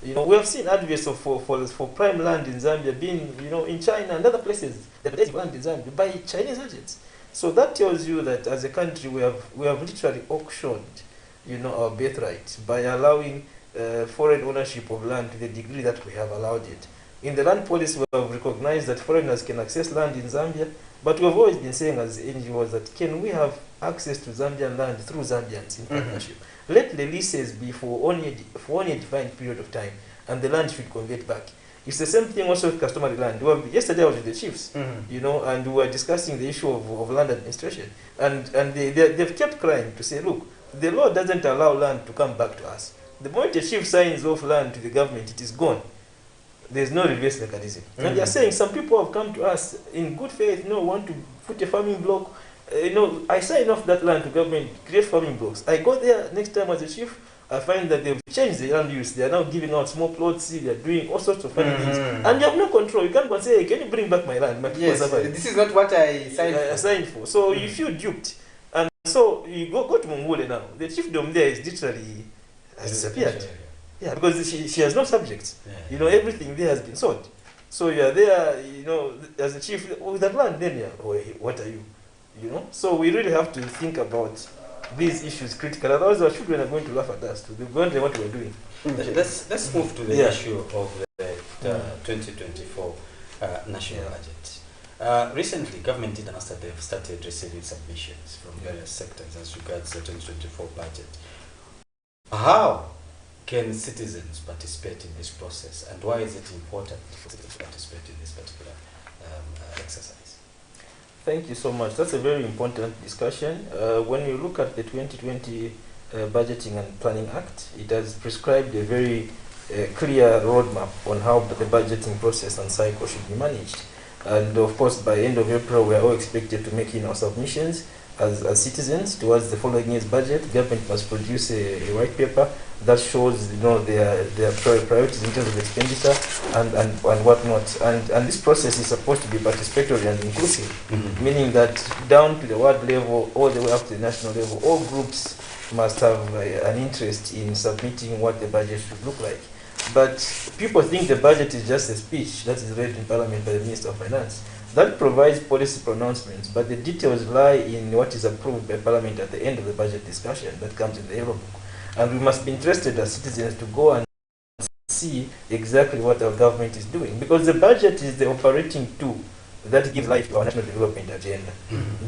You know, we have seen advocates for prime land in Zambia being, you know, in China and other places, the land in Zambia by Chinese agents. So that tells you that as a country we have literally auctioned, you know, our birthright by allowing foreign ownership of land to the degree that we have allowed it. In the land policy, we have recognized that foreigners can access land in Zambia, but we have always been saying as NGOs that can we have access to Zambian land through Zambians in partnership? Let the leases be for only a defined period of time, and the land should convert back. It's the same thing also with customary land. Yesterday I was with the chiefs, you know, and we were discussing the issue of land administration, and they've kept crying to say, look, the law doesn't allow land to come back to us. The moment a chief signs off land to the government, it is gone. There's no reverse mechanism. And they are saying some people have come to us in good faith, you know, want to put a farming block. You know, I sign off that land to government, create farming blocks. I go there next time as a chief, I find that they've changed the land use. They are now giving out small plots, they are doing all sorts of funny things. And you have no control. You can't go and say, hey, can you bring back my land? Yes, this is not what I signed for. So you feel duped. And so you go to Mungule now. The chiefdom there is literally has disappeared. Yeah, because she has no subjects. You know, everything there has been sold. So you are there, you know, as a chief with that land, then what are you? You know? So we really have to think about these issues critically. Otherwise our children are going to laugh at us. They're going to what we're doing. Let's move to the issue of the 2024 national budget. Recently, government did announce that they've started receiving submissions from various sectors as regards the 2024 budget. How can citizens participate in this process, and why is it important for citizens to participate in this particular exercise? Thank you so much. That's a very important discussion. When you look at the 2020 Budgeting and Planning Act, it has prescribed a very clear roadmap on how the budgeting process and cycle should be managed. And of course, by end of April, we are all expected to make in our submissions as citizens towards the following year's budget. Government must produce a white paper that shows, you know, their priorities in terms of expenditure and whatnot. And this process is supposed to be participatory and inclusive, meaning that down to the ward level, all the way up to the national level, all groups must have an interest in submitting what the budget should look like. But people think the budget is just a speech that is read in Parliament by the Minister of Finance. That provides policy pronouncements, but the details lie in what is approved by Parliament at the end of the budget discussion that comes in the Yellow Book. And we must be interested as citizens to go and see exactly what our government is doing, because the budget is the operating tool that gives life to our national development agenda.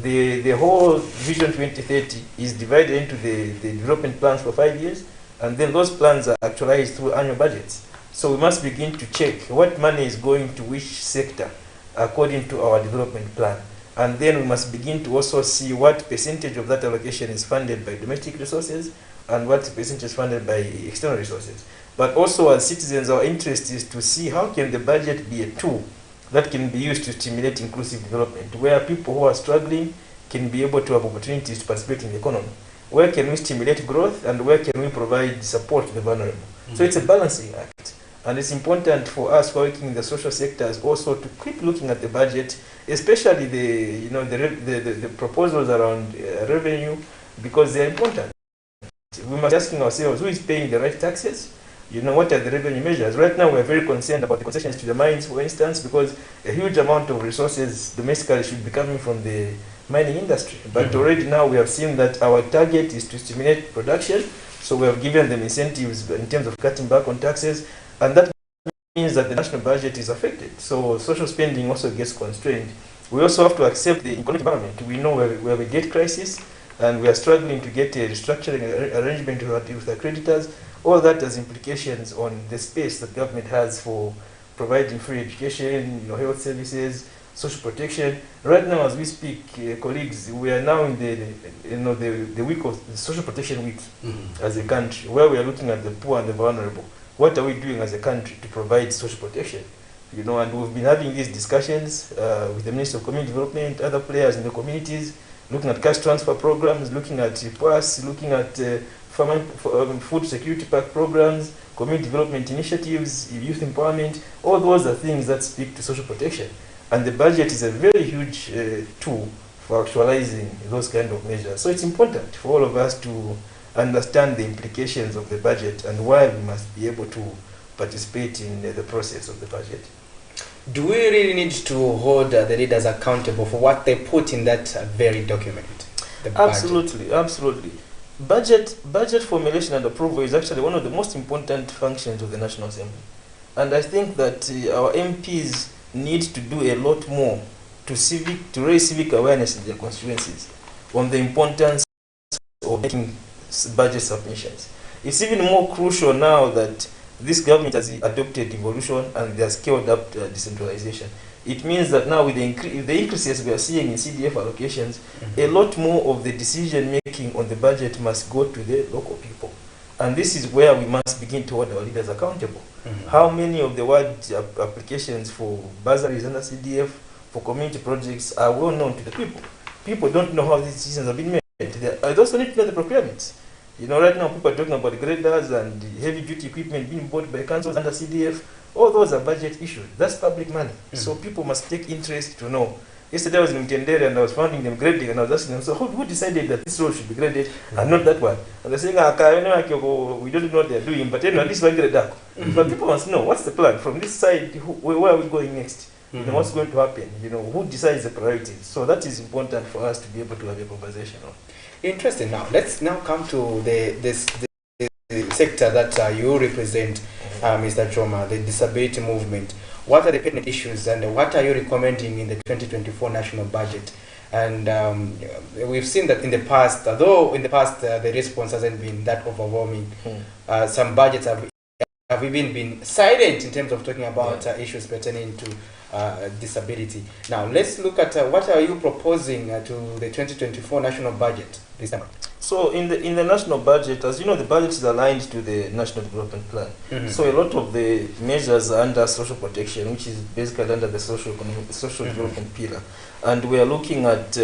The whole Vision 2030 is divided into the development plans for 5 years, and then those plans are actualized through annual budgets. So we must begin to check what money is going to which sector according to our development plan. And then we must begin to also see what percentage of that allocation is funded by domestic resources and what percentage is funded by external resources. But also as citizens, our interest is to see how can the budget be a tool that can be used to stimulate inclusive development, where people who are struggling can be able to have opportunities to participate in the economy. Where can we stimulate growth and where can we provide support to the vulnerable? So it's a balancing act. And it's important for us working in the social sectors also to keep looking at the budget, especially the proposals around revenue, because they're important. We must be asking ourselves, who is paying the right taxes? What are the revenue measures? Right now, we're very concerned about the concessions to the mines, for instance, because a huge amount of resources domestically should be coming from the mining industry. But already now we have seen that our target is to stimulate production, so we have given them incentives in terms of cutting back on taxes, and that means that the national budget is affected. So social spending also gets constrained. We also have to accept the economic environment. We know we have a debt crisis, and we are struggling to get a restructuring arrangement with our creditors. All that has implications on the space that government has for providing free education, health services, social protection. Right now, as we speak, colleagues, we are now in the week of the social protection week as a country, where we are looking at the poor and the vulnerable. What are we doing as a country to provide social protection? And we've been having these discussions with the Minister of Community Development, other players in the communities, looking at cash transfer programs, looking at PAS, looking at food security pack programs, community development initiatives, youth empowerment. All those are things that speak to social protection. And the budget is a very huge tool for actualizing those kind of measures. So it's important for all of us to understand the implications of the budget and why we must be able to participate in the process of the budget. Do we really need to hold the leaders accountable for what they put in that very document? Absolutely, absolutely. Budget formulation and approval is actually one of the most important functions of the National Assembly. And I think that our MPs need to do a lot more to raise civic awareness in their constituencies on the importance of making budget submissions. It's even more crucial now that this government has adopted devolution and they have scaled up decentralization. It means that now with the increases we are seeing in CDF allocations, a lot more of the decision making on the budget must go to the local people. And this is where we must begin to hold our leaders accountable. How many of the word applications for bursaries under CDF, for community projects are well known to the people? People don't know how these decisions have been made. They also need to know the procurements. Right now people are talking about graders and heavy duty equipment being bought by councils under CDF. All those are budget issues. That's public money. So people must take interest to know. Yesterday I was in Mtendere and I was finding them grading and I was asking them, so who decided that this road should be graded and not that one? And they're saying, we don't know what they're doing, but anyway, this one graded. But people must know, what's the plan? From this side, where are we going next? What's going to happen? Who decides the priorities? So that is important for us to be able to have a conversation on. Interesting. Now, let's now come to the sector that you represent, Mr. Choma, the disability movement. What are the pertinent issues and what are you recommending in the 2024 national budget? And we've seen that in the past, although in the past the response hasn't been that overwhelming, some budgets have even been silent in terms of talking about issues pertaining to disability. Now, let's look at what are you proposing to the 2024 national budget this time? So in the national budget, as you know, the budget is aligned to the National Development Plan. So a lot of the measures are under social protection, which is basically under the social development pillar. And we are looking at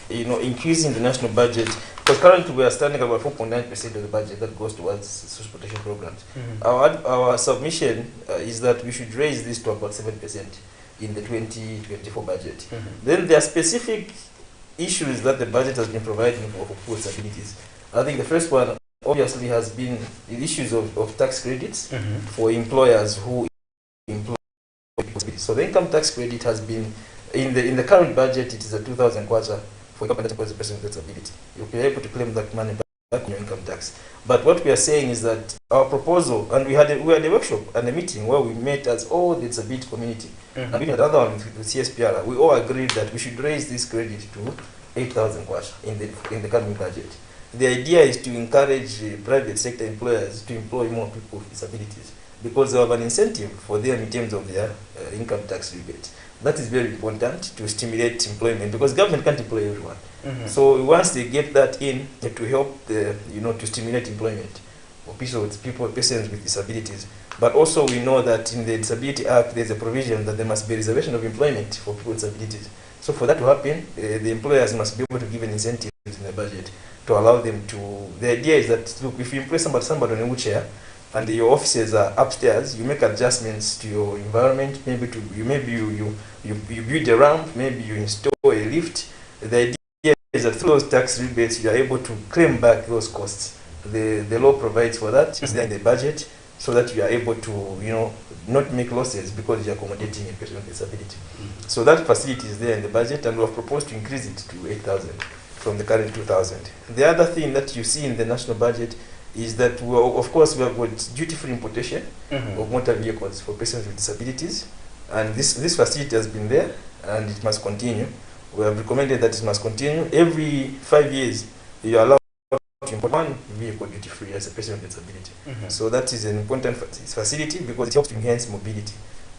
increasing the national budget, because currently we are standing at about 4.9% of the budget that goes towards social protection programs. Our submission is that we should raise this to about 7% in the 2024 budget. Then there are specific issues that the budget has been providing for poor disabilities. I think the first one obviously has been the issues of tax credits for employers who employ people. So the income tax credit has been, in the current budget, it is a 2,000 kwacha for income tax for the person with disability. You'll be able to claim that money back on your income tax. But what we are saying is that our proposal, and we had a workshop and a meeting where we met as all the disability community, and we had another one with CSPR. We all agreed that we should raise this credit to 8,000 kwacha in the coming budget. The idea is to encourage private sector employers to employ more people with disabilities, because they have an incentive for them in terms of their income tax rebate. That is very important to stimulate employment, because government can't employ everyone. So once they get that in, to help to stimulate employment. or persons with disabilities. But also we know that in the Disability Act there's a provision that there must be reservation of employment for people with disabilities. So for that to happen, the employers must be able to give an incentive in the budget to allow them to. The idea is that, look, if you employ somebody on a wheelchair and your offices are upstairs, you make adjustments to your environment. Maybe you build a ramp, maybe you install a lift. The idea is that through those tax rebates you are able to claim back those costs. The law provides for that. It's there in the budget, so that you are able to, not make losses because you're accommodating a person with disability. So that facility is there in the budget, and we have proposed to increase it to 8,000 from the current 2,000. The other thing that you see in the national budget is that, of course, we have got duty-free importation of motor vehicles for persons with disabilities, and this facility has been there, and it must continue. We have recommended that it must continue. Every 5 years, you are allowed to import one vehicle duty-free as a person with disability. So that is an important facility because it helps to enhance mobility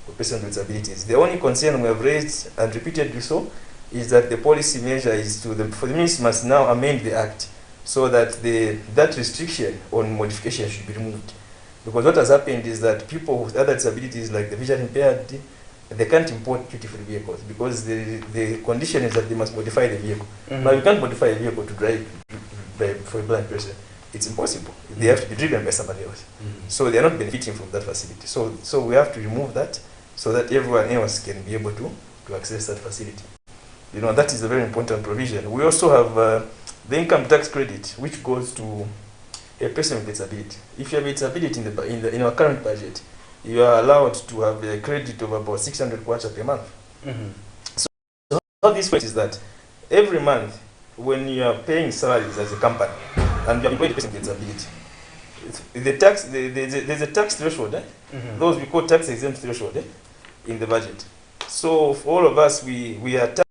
for persons with disabilities. The only concern we have raised, and repeatedly so, is that the policy measure is for the ministry must now amend the act so that that restriction on modification should be removed. Because what has happened is that people with other disabilities, like the vision impaired, they can't import duty-free vehicles because the condition is that they must modify the vehicle. Now you can't modify a vehicle to drive for a blind person. It's impossible. They have to be driven by somebody else. So they are not benefiting from that facility. So we have to remove that so that everyone else can be able to access that facility. That is a very important provision. We also have the income tax credit, which goes to a person with disability. If you have a disability in our current budget, you are allowed to have a credit of about 600 kwacha per month. So how this works is that every month, when you are paying salaries as a company and you are employing a person with disability, there's a tax threshold. Those we call tax exempt threshold in the budget. So for all of us, we are taxed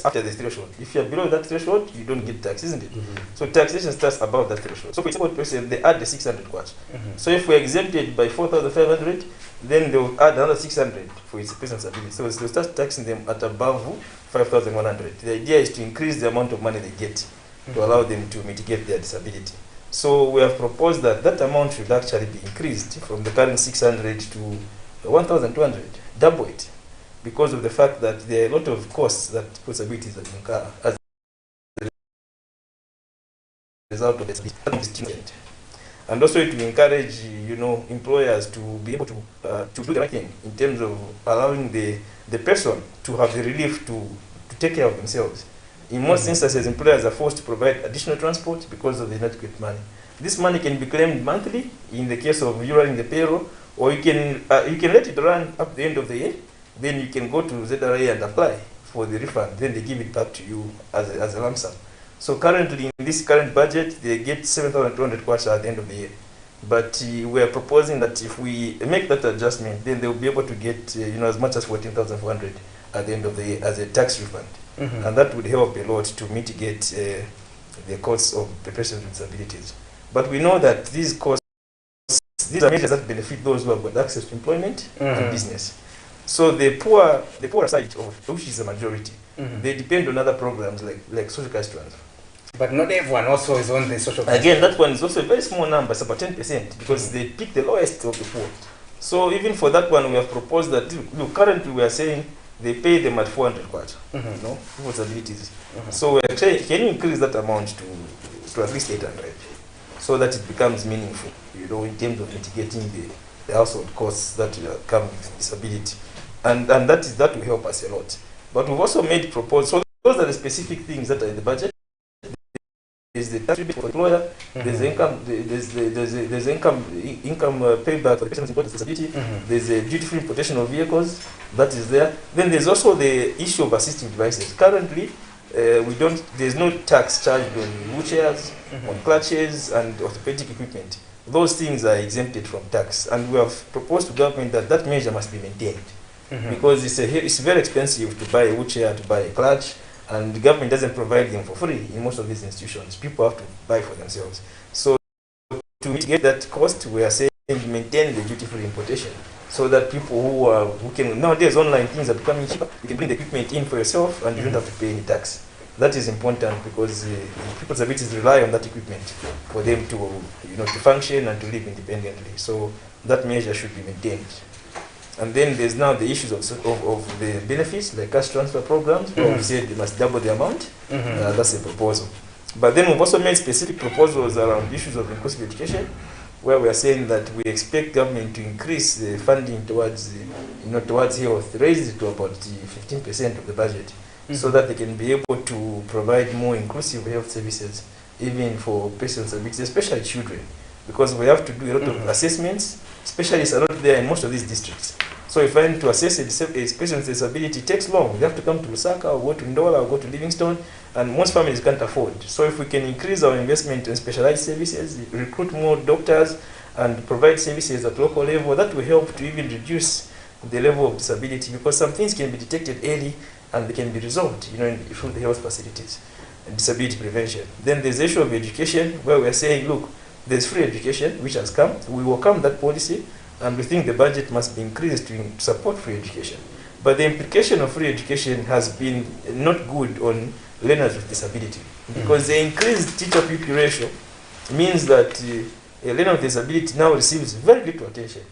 after the threshold. If you are below that threshold, you don't get tax, isn't it? So taxation starts above that threshold. So for example, person, they add the 600 kwacha. So if we're exempted by 4,500, then they will add another 600 for its person's ability. So they'll start taxing them at above 5,100. The idea is to increase the amount of money they get to allow them to mitigate their disability. So we have proposed that that amount should actually be increased from the current 600 to 1,200, double it, because of the fact that there are a lot of costs that disabilities that incur as a result of disability. And also to encourage, employers to be able to do the right thing in terms of allowing the person to have the relief to take care of themselves. In most instances, employers are forced to provide additional transport because of the inadequate money. This money can be claimed monthly in the case of you running the payroll, or you can let it run up the end of the year. Then you can go to ZRA and apply for the refund. Then they give it back to you as a lump sum. So currently, in this current budget, they get 7,200 kwacha at the end of the year. But we are proposing that if we make that adjustment, then they will be able to get as much as 14,400 at the end of the year as a tax refund. And that would help a lot to mitigate the costs of the persons with disabilities. But we know that these costs, these are measures that benefit those who have got access to employment and business. So the poor side of which is the majority, they depend on other programs like social cash transfer. But not everyone also is on the social cash. Again, that one is also a very small number, it's about 10%, because they pick the lowest of the poor. So even for that one, we have proposed that, look, currently we are saying they pay them at 400 kwacha, people with disabilities. So we are saying, can you increase that amount to at least 800, so that it becomes meaningful, in terms of mitigating the household costs that come with disability. And that will help us a lot. But we've also made proposals. So those are the specific things that are in the budget. There's the tax rebate for the employer. There's the income. There's income payback for the person with disability. There's a duty-free importation of vehicles that is there. Then there's also the issue of assistive devices. Currently, there's no tax charged on wheelchairs, on clutches, and orthopedic equipment. Those things are exempted from tax, and we have proposed to government that measure must be maintained. Because it's very expensive to buy a wheelchair, to buy a clutch, and the government doesn't provide them for free in most of these institutions. People have to buy for themselves. So to mitigate that cost, we are saying maintain the duty-free importation, so that people who can, nowadays online things are becoming cheaper. You can bring the equipment in for yourself and you don't have to pay any tax. That is important because people with disabilities rely on that equipment for them to, to function and to live independently. So that measure should be maintained. And then there's now the issues of the benefits, like cash transfer programs, where we said they must double the amount. That's a proposal. But then we've also made specific proposals around issues of inclusive education, where we are saying that we expect government to increase the funding towards, towards health, raise it to about 15% of the budget, so that they can be able to provide more inclusive health services, even for persons with disabilities, especially children, because we have to do a lot of assessments. Specialists are not there in most of these districts. So if I need to assess a person with disability, it takes long. They have to come to Lusaka, or go to Ndola, or go to Livingstone, and most families can't afford. So if we can increase our investment in specialized services, recruit more doctors, and provide services at local level, that will help to even reduce the level of disability, because some things can be detected early and they can be resolved, through the health facilities, and disability prevention. Then there's the issue of education, where we're saying, look, there's free education, which has come. We welcome that policy, and we think the budget must be increased to support free education. But the implication of free education has been not good on learners with disability, because the increased teacher-pupil ratio means that a learner with disability now receives very little attention,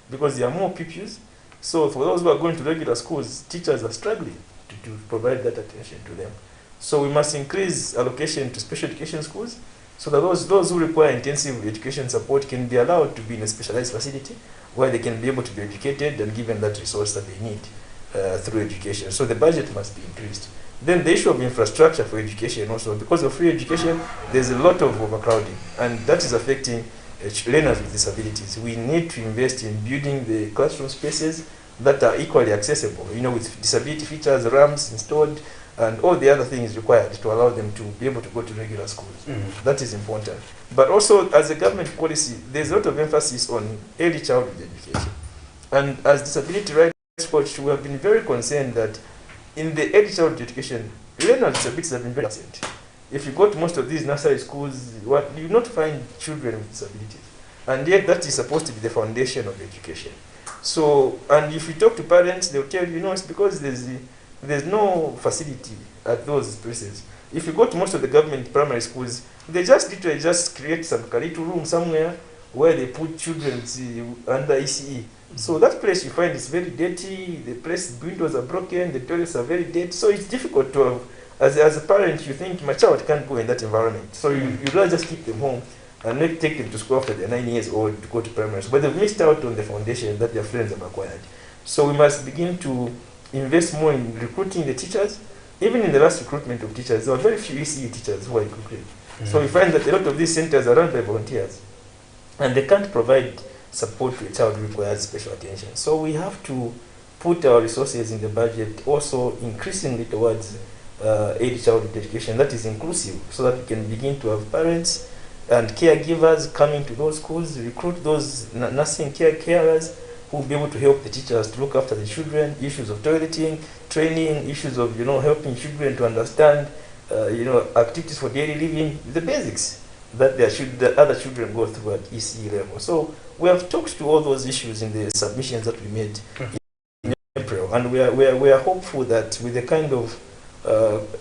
because there are more pupils. So for those who are going to regular schools, teachers are struggling to provide that attention to them. So we must increase allocation to special education schools, so that those who require intensive education support can be allowed to be in a specialized facility where they can be able to be educated and given that resource that they need through education. So the budget must be increased. Then the issue of infrastructure for education also, because of free education, there's a lot of overcrowding, and that is affecting learners with disabilities. We need to invest in building the classroom spaces that are equally accessible, with disability features, ramps installed, and all the other things required to allow them to be able to go to regular schools. That is important. But also, as a government policy, there's a lot of emphasis on early childhood education. And as disability rights coach, we have been very concerned that in the early childhood education, learners with disabilities have been very absent. If you go to most of these nursery schools, you will not find children with disabilities. And yet that is supposed to be the foundation of education. So, and if you talk to parents, they'll tell you, it's because there's no facility at those places. If you go to most of the government primary schools, they literally just create some little room somewhere where they put children under ECE. So that place you find is very dirty, the windows are broken, the toilets are very dirty. So it's difficult to have, as a parent, you think my child can't go in that environment. So you'd rather just keep them home and not take them to school after they're 9 years old to go to primary school. But they've missed out on the foundation that their friends have acquired. So we must begin to invest more in recruiting the teachers. Even in the last recruitment of teachers, there were very few ECE teachers who are recruited. So we find that a lot of these centers are run by volunteers, and they can't provide support to a child who requires special attention. So we have to put our resources in the budget also increasingly towards early childhood education that is inclusive, so that we can begin to have parents and caregivers coming to those schools, recruit those nursing carers who will be able to help the teachers to look after the children, issues of toileting, training, issues of helping children to understand activities for daily living, the basics that the other children go through at ECE level. So we have talked to all those issues in the submissions that we made in April, and we are hopeful that with the kind of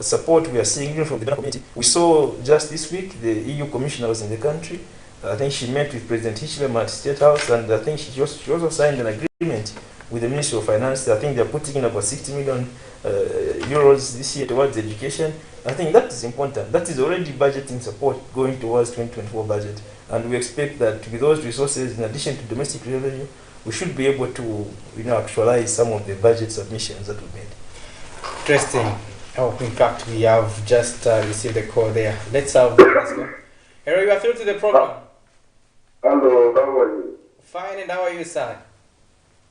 support we are seeing even from the community. We saw just this week the EU commissioner was in the country. I think she met with President Hichilema at State House, and I think she also signed an agreement with the Ministry of Finance. I think they're putting in about 60 million euros this year towards education. I think that is important. That is already budgeting support going towards 2024 budget, and we expect that with those resources, in addition to domestic revenue, we should be able to actualize some of the budget submissions that we made. Interesting. Oh, in fact, we have just received a call there. Let's go. Hello, you are through to the program. Hello, how are you? Fine, and how are you, sir?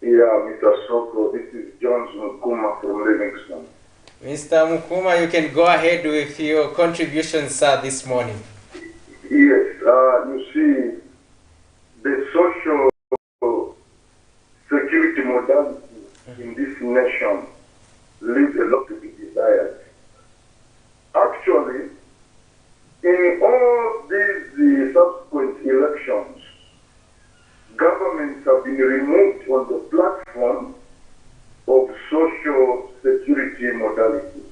Yeah, Mr. Soko, this is John Mukuma from Livingstone. Mr. Mukuma, you can go ahead with your contributions, sir, this morning. Yes, you see, the social security modality in this nation leaves a lot to be desired. Actually, in all these subsequent elections, governments have been removed on the platform of social security modality.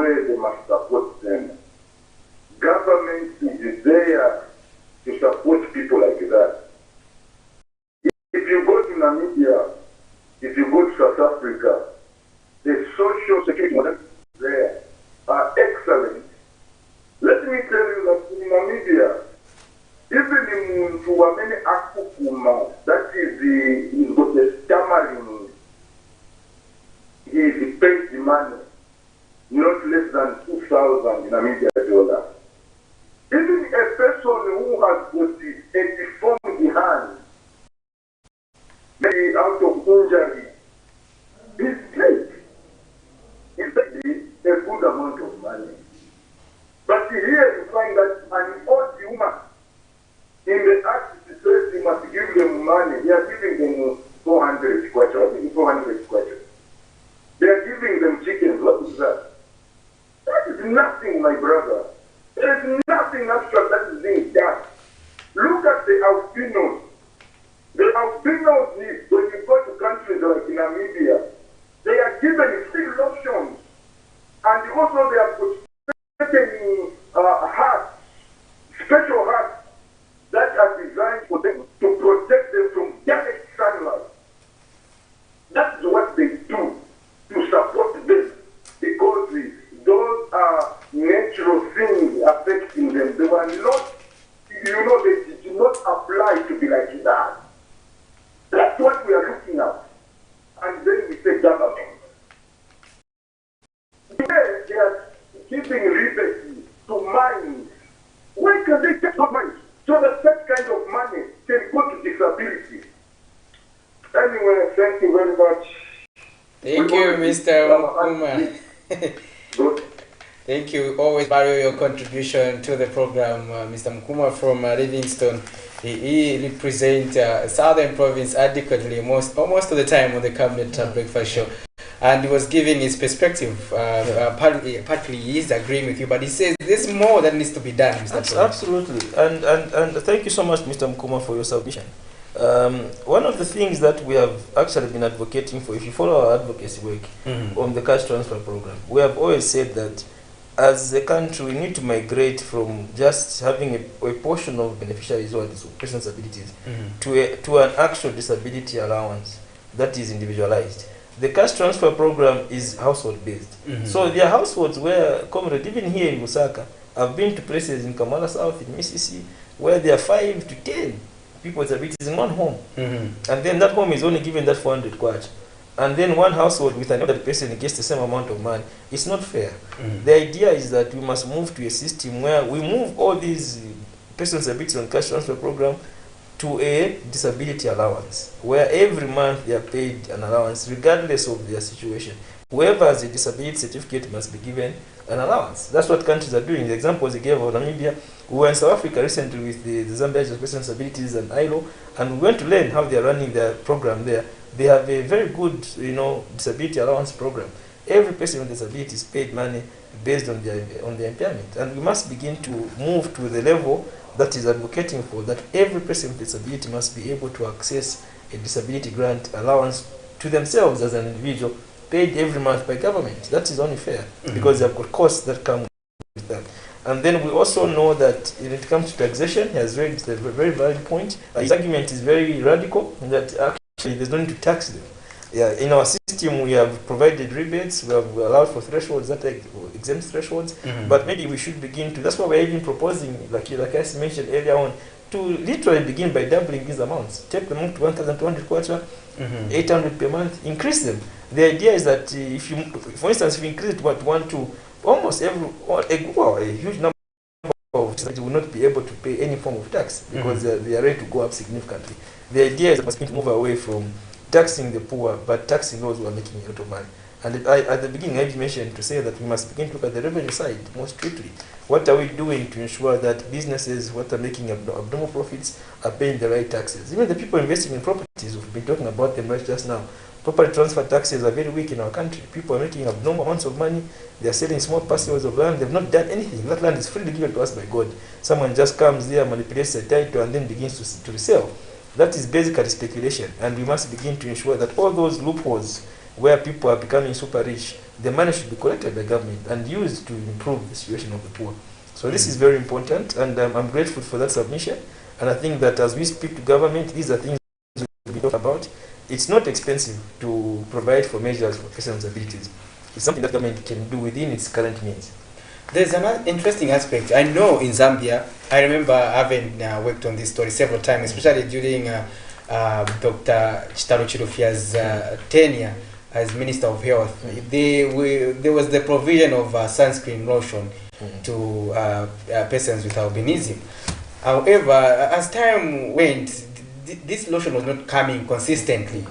where they must support them. Government is there to support people like that. If you go to Namibia, if you go to South Africa, the social security models there are excellent. Let me tell you that in Namibia, even in Tuamene Akukuma, that is he's got a stammering, he pays the money, not less than 2,000 Namibia dollars. Even a person who has got a deformed hand, maybe out of injury, is paid. It's a good amount of money. But here you find that an old woman, in the act it says you must give them money. They are giving them 400 kwacha. I think 400 kwacha. They are giving them chickens. What is that? That is nothing, my brother. There is nothing actual that is being done. Look at the albinos. The albinos, when you go to countries like Namibia, they are given free options. And also they are certain hats, special hats that are designed for them to protect them from direct sunlight. That's what they do to support them, because those are natural things affecting them. They were not, they did not apply to be like that. That's what we are looking at. And then we say government. Yes, they are giving liberty to mines. Where can they get the money? So that kind of money can go to disability. Anyway, thank you very much. Thank you, Mr. Mkuma. Thank you. Always value your contribution to the program, Mr. Mkuma from Livingstone. He represents Southern Province adequately almost of the time on the Camnet Breakfast Show. And he was giving his perspective. Partly he is agreeing with you, but he says there's more that needs to be done, Mr. Absolutely. And thank you so much, Mr. Mkuma, for your submission. One of the things that we have actually been advocating for, if you follow our advocacy work on the cash transfer program, we have always said that as a country we need to migrate from just having a portion of beneficiaries who are persons with disabilities to an actual disability allowance that is individualized. The cash transfer program is household based. So there are households where, comrade, even here in Lusaka, I've been to places in Kamala South, in Mississippi, where there are 5 to 10 people with disabilities in one home. And then that home is only given that 400 kwacha. And then one household with another person gets the same amount of money. It's not fair. The idea is that we must move to a system where we move all these persons with disabilities on cash transfer program to a disability allowance, where every month they are paid an allowance regardless of their situation. Whoever has a disability certificate must be given an allowance. That's what countries are doing. The examples he gave of Namibia, we were in South Africa recently with the Zambia Persons with Disabilities and ILO, and we went to learn how they are running their program there. They have a very good, disability allowance program. Every person with disability is paid money based on their impairment, and we must begin to move to the level that is advocating for that every person with disability must be able to access a disability grant allowance to themselves as an individual, paid every month by government. That is only fair, because they've got costs that come with that. And then we also know that when it comes to taxation, he has raised a very valid point. His argument is very radical, in that actually there's no need to tax them. Yeah, in our system, we have provided rebates, we have allowed for thresholds that are exempt thresholds, but maybe we should begin to, that's why we're even proposing, like I mentioned earlier on, to literally begin by doubling these amounts. Take them up to 1,200 kwacha, 800 per month, increase them. The idea is that if you, for instance, if you increase it to almost a huge number of society will not be able to pay any form of tax, because they are ready to go up significantly. The idea is that we must move away from taxing the poor, but taxing those who are making a lot of money. And at the beginning, I mentioned to say that we must begin to look at the revenue side more strictly. What are we doing to ensure that businesses what are making abnormal profits are paying the right taxes? Even the people investing in properties, we've been talking about them right just now. Property transfer taxes are very weak in our country. People are making abnormal amounts of money. They are selling small parcels of land. They've not done anything. That land is freely given to us by God. Someone just comes there, manipulates the title, and then begins to resell. That is basically speculation, and we must begin to ensure that all those loopholes where people are becoming super rich the money should be collected by government and used to improve the situation of the poor. So this is very important, and I'm grateful for that submission. And I think that as we speak to government, these are things we talk about. It's not expensive to provide for measures for persons with disabilities. It's something that government can do within its current means. There's another interesting aspect. I know in Zambia, I remember having worked on this story several times, especially during Dr. Chitalo Chirufia's tenure as Minister of Health. There was the provision of sunscreen lotion to persons with albinism. However, as time went, this lotion was not coming consistently.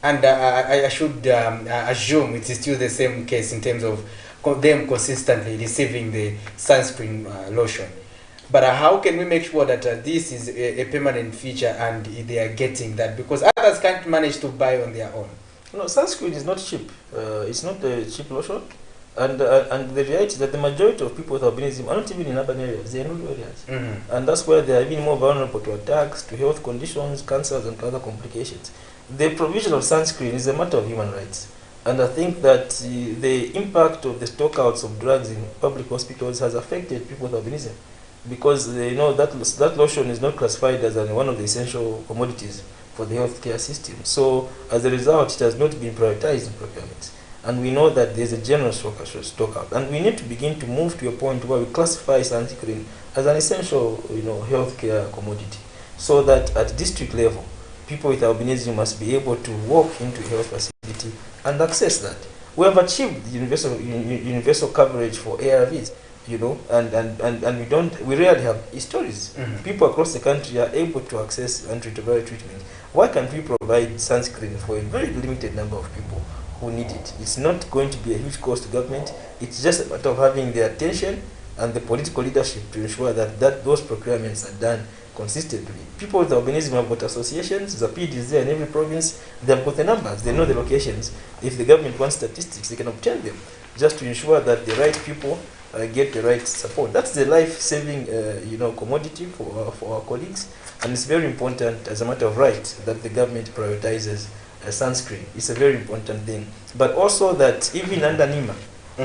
And I should assume it is still the same case in terms of them consistently receiving the sunscreen lotion. But how can we make sure that this is a permanent feature and they are getting that? Because others can't manage to buy on their own. No, sunscreen is not cheap. It's not a cheap lotion. And the reality is that the majority of people with albinism are not even in urban areas, they are in rural areas. And that's where they are even more vulnerable to attacks, to health conditions, cancers and other complications. The provision of sunscreen is a matter of human rights. And I think that the impact of the stockouts of drugs in public hospitals has affected people with albinism, because they know that lotion is not classified as one of the essential commodities for the healthcare system. So as a result, it has not been prioritized in procurement. And we know that there's a general stockout. And we need to begin to move to a point where we classify sunscreen as an essential healthcare commodity, so that at district level, people with albinism must be able to walk into a health facility and access that. We have achieved universal coverage for ARVs, and we rarely have stories. People across the country are able to access antiretroviral treatment. Why can't we provide sunscreen for a very limited number of people who need it? It's not going to be a huge cost to government. It's just a matter of having the attention and the political leadership to ensure that those procurements are done consistently. People with albinism have got associations, the PD is there in every province, they have got the numbers, they know the locations. If the government wants statistics, they can obtain them, just to ensure that the right people get the right support. That's the life-saving commodity for our colleagues, and it's very important as a matter of right that the government prioritizes sunscreen. It's a very important thing. But also that even under NEMA,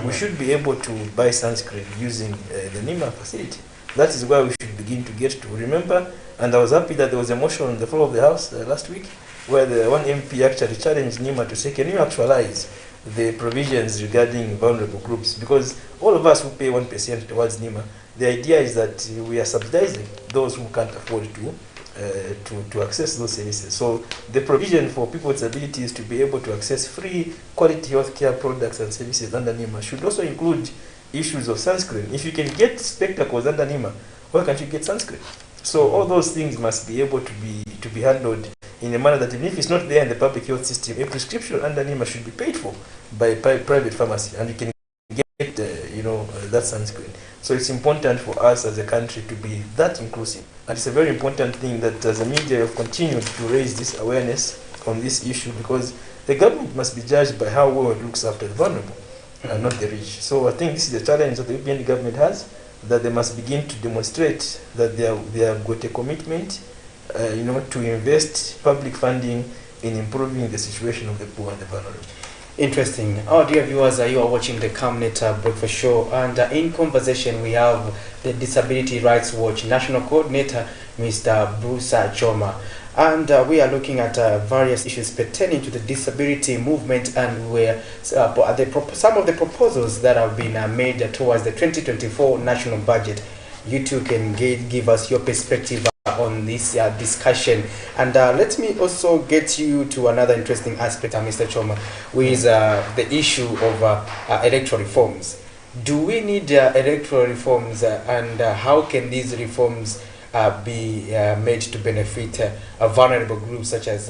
we should be able to buy sunscreen using the NEMA facility. That is where we should begin to get to. Remember, and I was happy that there was a motion on the floor of the House last week, where the one MP actually challenged NEMA to say, can you actualize the provisions regarding vulnerable groups? Because all of us who pay 1% towards NEMA, the idea is that we are subsidizing those who can't afford to access those services. So the provision for people with disabilities to be able to access free quality healthcare products and services under NEMA should also include issues of sunscreen. If you can get spectacles under NEMA, why can't you get sunscreen? So all those things must be able to be handled in a manner that even if it's not there in the public health system, a prescription under NEMA should be paid for by private pharmacy, and you can get that sunscreen. So it's important for us as a country to be that inclusive. And it's a very important thing that as a media have continued to raise this awareness on this issue, because the government must be judged by how well it looks after the vulnerable and not the rich. So I think this is the challenge that the European government has, that they must begin to demonstrate that they have got a commitment to invest public funding in improving the situation of the poor and the vulnerable. Interesting. Oh, dear viewers, you are watching the Camnet Breakfast Show, and in conversation we have the Disability Rights Watch National Coordinator, Mr. Bruce Choma. And we are looking at various issues pertaining to the disability movement, and where some of the proposals that have been made towards the 2024 national budget. You too can give us your perspective on this discussion. And let me also get you to another interesting aspect, Mr. Choma, which is the issue of electoral reforms. Do we need electoral reforms, and how can these reforms be made to benefit vulnerable groups such as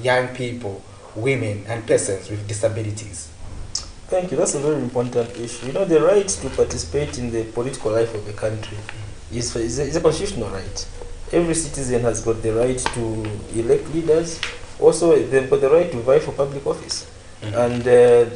young people, women, and persons with disabilities? Thank you. That's a very important issue. The right to participate in the political life of the country is a constitutional right. Every citizen has got the right to elect leaders. Also, they've got the right to vie for public office. And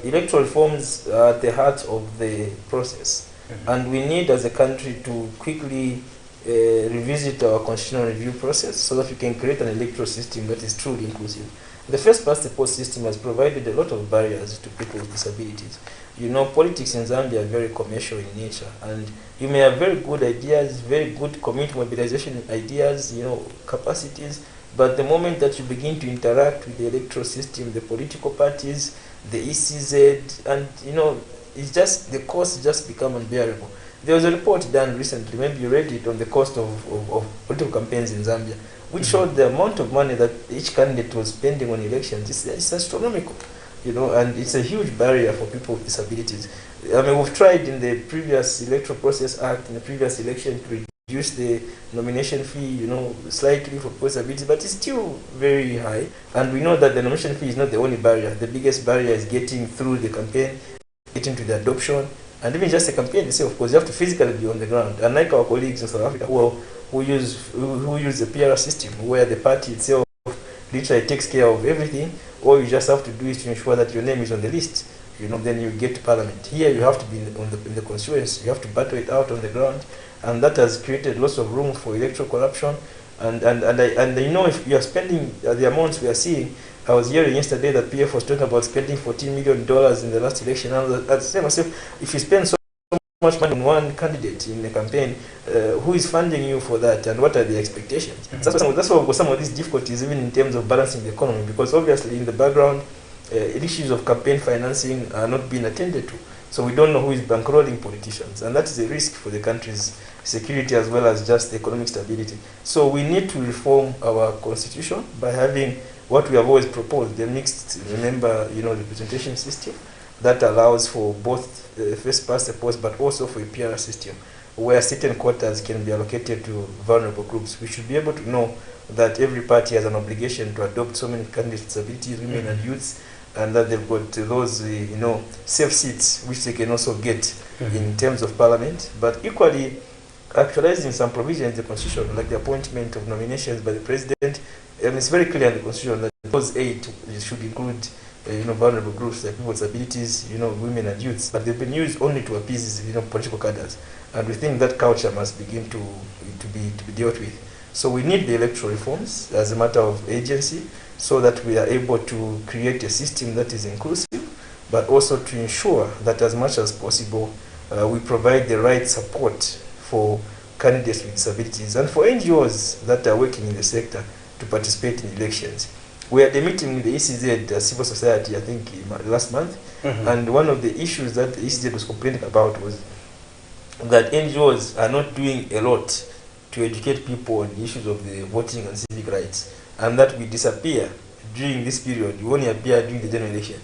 electoral reforms are at the heart of the process. And we need, as a country, to quickly revisit our constitutional review process so that we can create an electoral system that is truly inclusive. The first past the post system has provided a lot of barriers to people with disabilities. You know, politics in Zambia are very commercial in nature, and you may have very good ideas, very good community mobilization ideas, you know, capacities, but the moment that you begin to interact with the electoral system, the political parties, the ECZ, and you know, it's just, the cost just become unbearable. There was a report done recently, maybe you read it, on the cost of political campaigns in Zambia, which showed the amount of money that each candidate was spending on elections. It's astronomical, you know, and it's a huge barrier for people with disabilities. I mean, we've tried in the previous Electoral Process Act, in the previous election, to reduce the nomination fee, you know, slightly for people with disabilities, but it's still very high. And we know that the nomination fee is not the only barrier. The biggest barrier is getting through the campaign, getting to the adoption, and even just the campaign itself, because you have to physically be on the ground. Unlike our colleagues in South Africa who use the PR system, where the party itself literally takes care of everything, all you just have to do is to ensure that your name is on the list, you know, then you get to parliament. Here you have to be in the constituency, you have to battle it out on the ground, and that has created lots of room for electoral corruption. And you know, if you are spending the amounts we are seeing, I was hearing yesterday that PF was talking about spending $14 million in the last election. And I say myself, if you spend so much money on one candidate in the campaign, who is funding you for that, and what are the expectations? That's why we've got some of these difficulties, even in terms of balancing the economy, because obviously in the background, issues of campaign financing are not being attended to. So we don't know who is bankrolling politicians, and that is a risk for the country's security as well as just economic stability. So we need to reform our constitution by having what we have always proposed, the mixed, remember, you know, representation system that allows for both first past the post, but also for a PR system where certain quotas can be allocated to vulnerable groups. We should be able to know that every party has an obligation to adopt so many candidates with disabilities, women and youths, and that they've got those, you know, safe seats which they can also get in terms of parliament, but equally actualizing some provisions in the constitution, like the appointment of nominations by the president. And it's very clear in the constitution that those 8 should include, you know, vulnerable groups like people with disabilities, you know, women and youths, but they've been used only to appease, you know, political cadres. And we think that culture must begin to be dealt with. So we need the electoral reforms as a matter of agency, so that we are able to create a system that is inclusive, but also to ensure that as much as possible we provide the right support for candidates with disabilities and for NGOs that are working in the sector to participate in elections. We had a meeting with the ECZ, civil society, I think last month, and one of the issues that the ECZ was complaining about was that NGOs are not doing a lot to educate people on the issues of the voting and civic rights, and that we disappear during this period. We only appear during the general election.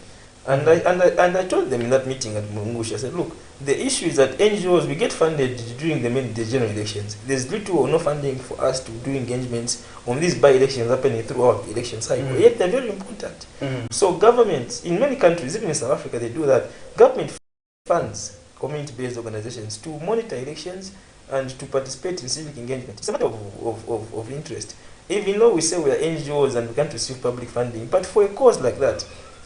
And I told them in that meeting at Mungushi, I said, look, the issue is that NGOs, we get funded during the general elections. There's little or no funding for us to do engagements on these by-elections happening throughout the election cycle. Yet they're very important. So governments, in many countries, even in South Africa, they do that. Government funds community-based organizations to monitor elections and to participate in civic engagement. It's a matter of interest. Even though we say we are NGOs and we can't receive public funding, but for a cause like that,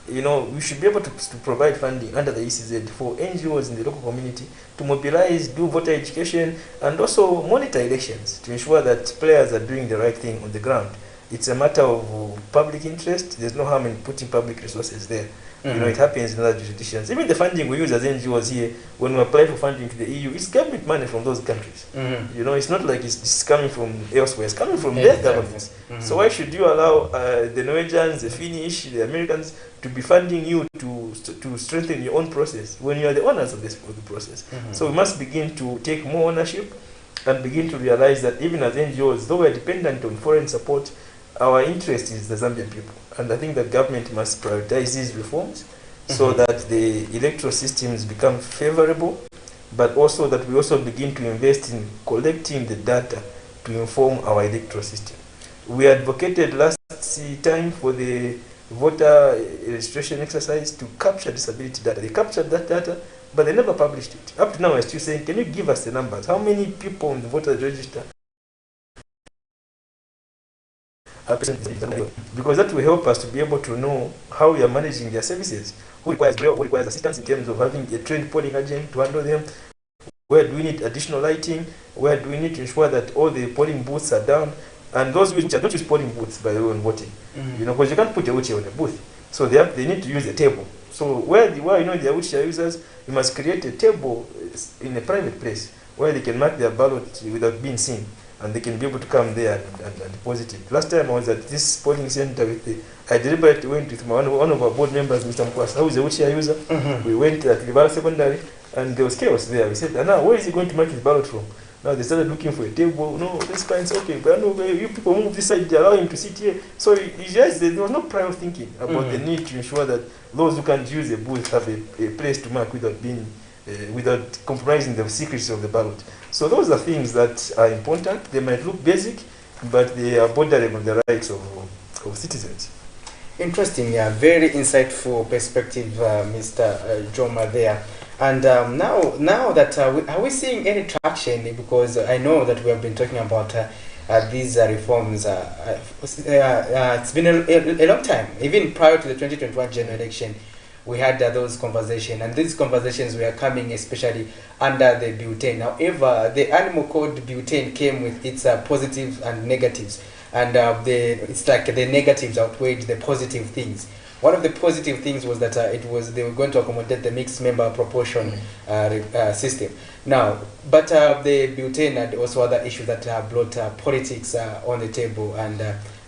you know, we should be able to provide funding under the ECZ for NGOs in the local community to mobilize, do voter education, and also monitor elections to ensure that players are doing the right thing on the ground. It's a matter of public interest. There's no harm in putting public resources there. You know, it happens in other jurisdictions. Even the funding we use as NGOs here, when we apply for funding to the EU, it's government money from those countries. You know, it's not like it's coming from elsewhere. It's coming from their governments. So why should you allow the Norwegians, the Finnish, the Americans to be funding you to strengthen your own process when you are the owners of the process? So we must begin to take more ownership and begin to realize that even as NGOs, though we are dependent on foreign support, our interest is the Zambian people. And I think the government must prioritize these reforms so that the electoral systems become favorable, but also that we also begin to invest in collecting the data to inform our electoral system. We advocated last time for the voter registration exercise to capture disability data. They captured that data, but they never published it. Up to now, we're still saying, can you give us the numbers? How many people on the voter register? Because that will help us to be able to know how we are managing their services. Who requires assistance in terms of having a trained polling agent to handle them? Where do we need additional lighting? Where do we need to ensure that all the polling booths are down? And those wheelchairs don't use polling booths, by the way, when voting. You know, because you can't put a wheelchair on a booth. So they need to use a table. So where you know the wheelchair users, you must create a table in a private place where they can mark their ballot without being seen, and they can be able to come there and deposit it. Last time I was at this polling center I deliberately went with one of our board members, Mr. Mkwasa, who is a wheelchair user. We went at Libara Secondary, and there was chaos there. We said, now where is he going to mark his ballot from? Now they started looking for a table. No, this client's okay, but no, you people move this side, they allow him to sit here. So there was no prior thinking about the need to ensure that those who can't use a booth have a place to mark without being, without compromising the secrecy of the ballot. So those are things that are important. They might look basic, but they are bordering on the rights of citizens. Interesting, yeah, very insightful perspective, Mr. Joma there. And now that are we seeing any traction? Because I know that we have been talking about these reforms. It's been a long time, even prior to the 2021 general election. We had those conversations, and these conversations were coming especially under the butane. However, the animal code butane came with its positives and negatives, and it's like the negatives outweighed the positive things. One of the positive things was that they were going to accommodate the mixed member proportion system. Now, but the butane had also other issues that brought politics on the table, and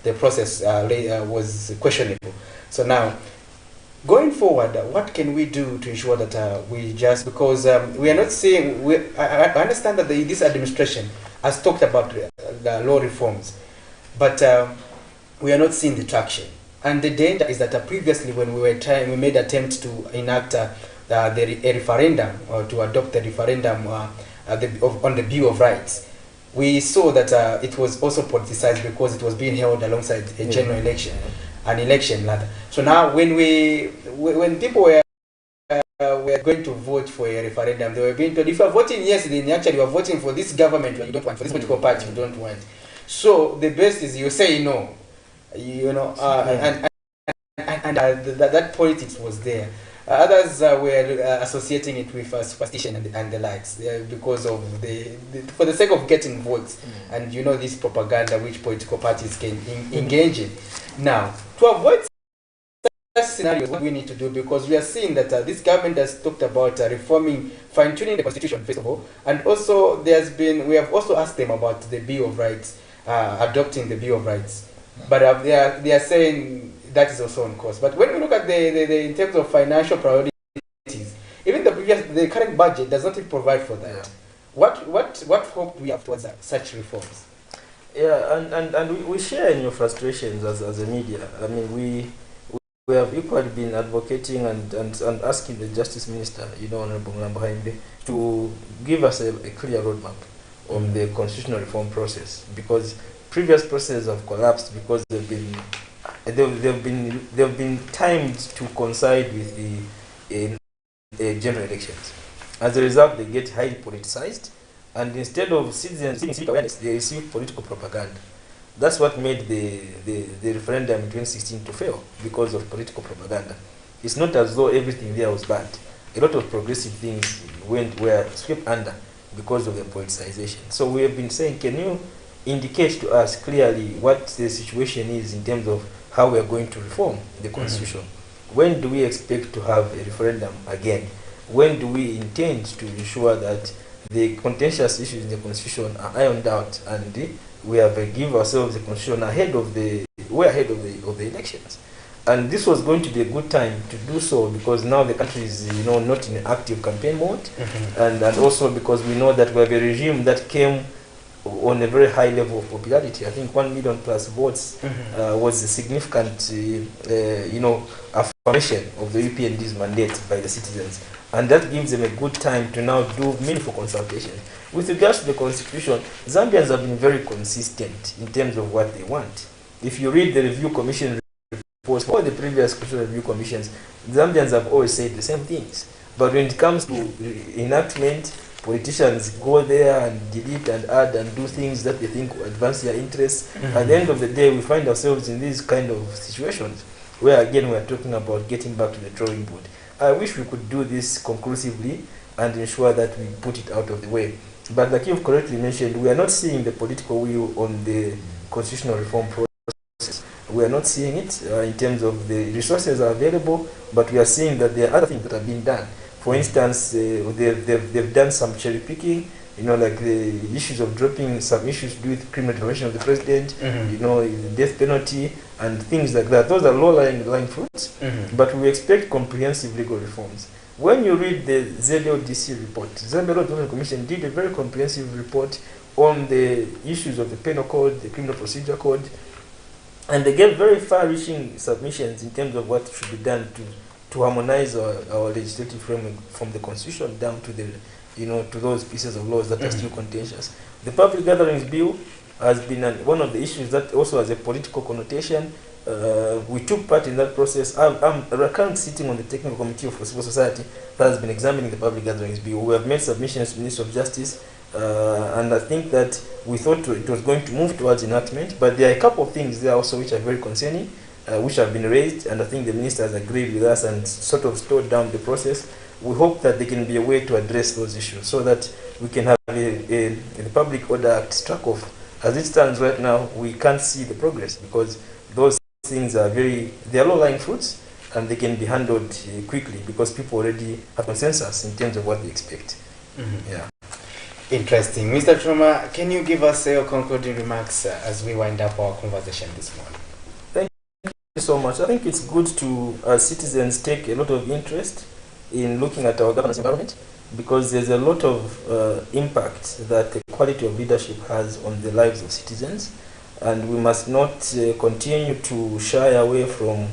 the process was questionable. So now, going forward, what can we do to ensure that we just, because we are not seeing, I understand that this administration has talked about the law reforms, but we are not seeing the traction. And the danger is that previously when we made attempts to enact a referendum, or to adopt the referendum on the Bill of Rights, we saw that it was also politicized because it was being held alongside a general election, an election rather. So now when people were going to vote for a referendum, they were being told, if you are voting yes, then actually you are voting for this government you don't want, for this political party you don't want. So the best is you say no. You know, and that politics was there. Others were associating it with superstition and the likes, because of for the sake of getting votes, and you know this propaganda which political parties can engage in. Now, to avoid such scenarios, what we need to do, because we are seeing that this government has talked about reforming, fine-tuning the constitution first of all, and also we have also asked them about the Bill of Rights, adopting the Bill of Rights. But they are saying that is also on course. But when we look at the in terms of financial priorities, even the current budget does not even provide for that. What hope do we have towards such reforms? Yeah, and we share in your frustrations as a media. I mean, we have equally been advocating and asking the Justice Minister, Honorable Mlambo-Haimbe, to give us a clear roadmap on the constitutional reform process, because previous processes have collapsed because they've been timed to coincide with the general elections. As a result, they get highly politicized, and instead of citizens seeking awareness, they receive political propaganda. That's what made the referendum in 2016 to fail, because of political propaganda. It's not as though everything there was bad. A lot of progressive things were swept under because of the politicization. So we have been saying, can you indicate to us clearly what the situation is in terms of how we are going to reform the constitution? When do we expect to have a referendum again? When do we intend to ensure that the contentious issues in the constitution are ironed out, and we have give ourselves a constitution ahead of the elections? And this was going to be a good time to do so, because now the country is not in active campaign mode, and also because we know that we have a regime that came on a very high level of popularity. I think 1 million plus votes was a significant, affirmation of the UPND's mandate by the citizens, and that gives them a good time to now do meaningful consultation. With regards to the constitution, Zambians have been very consistent in terms of what they want. If you read the review commission reports, all the previous constitutional review commissions, Zambians have always said the same things. But when it comes to enactment, politicians go there and delete and add and do things that they think will advance their interests. At the end of the day, we find ourselves in these kind of situations where again we are talking about getting back to the drawing board. I wish we could do this conclusively and ensure that we put it out of the way. But like you've correctly mentioned, we are not seeing the political will on the constitutional reform process. We are not seeing it in terms of the resources are available, but we are seeing that there are other things that are being done. For instance, they've done some cherry picking, like the issues of dropping some issues to do with criminal intervention of the president, the death penalty and things like that. Those are low-lying fruits, but we expect comprehensive legal reforms. When you read the ZLDC report, Zambia Law Development Commission did a very comprehensive report on the issues of the penal code, the criminal procedure code, and they gave very far-reaching submissions in terms of what should be done to harmonize our legislative framework from the constitution down to the to those pieces of laws that are still contentious. The public gatherings bill has been one of the issues that also has a political connotation. We took part in that process. I'm currently sitting on the technical committee for civil society that has been examining the public gatherings bill. We have made submissions to the Minister of Justice, and I think that we thought it was going to move towards enactment, but there are a couple of things there also which are very concerning, which have been raised, and I think the Minister has agreed with us and sort of slowed down the process. We hope that there can be a way to address those issues so that we can have the Public Order Act struck off. As it stands right now, we can't see the progress because those things are they are low-lying fruits and they can be handled quickly because people already have consensus in terms of what they expect. Yeah. Interesting. Mr. Choma, can you give us your concluding remarks as we wind up our conversation this morning? Thank you so much. I think it's good to, as citizens, take a lot of interest in looking at our governance environment because there's a lot of impact that the quality of leadership has on the lives of citizens, and we must not continue to shy away from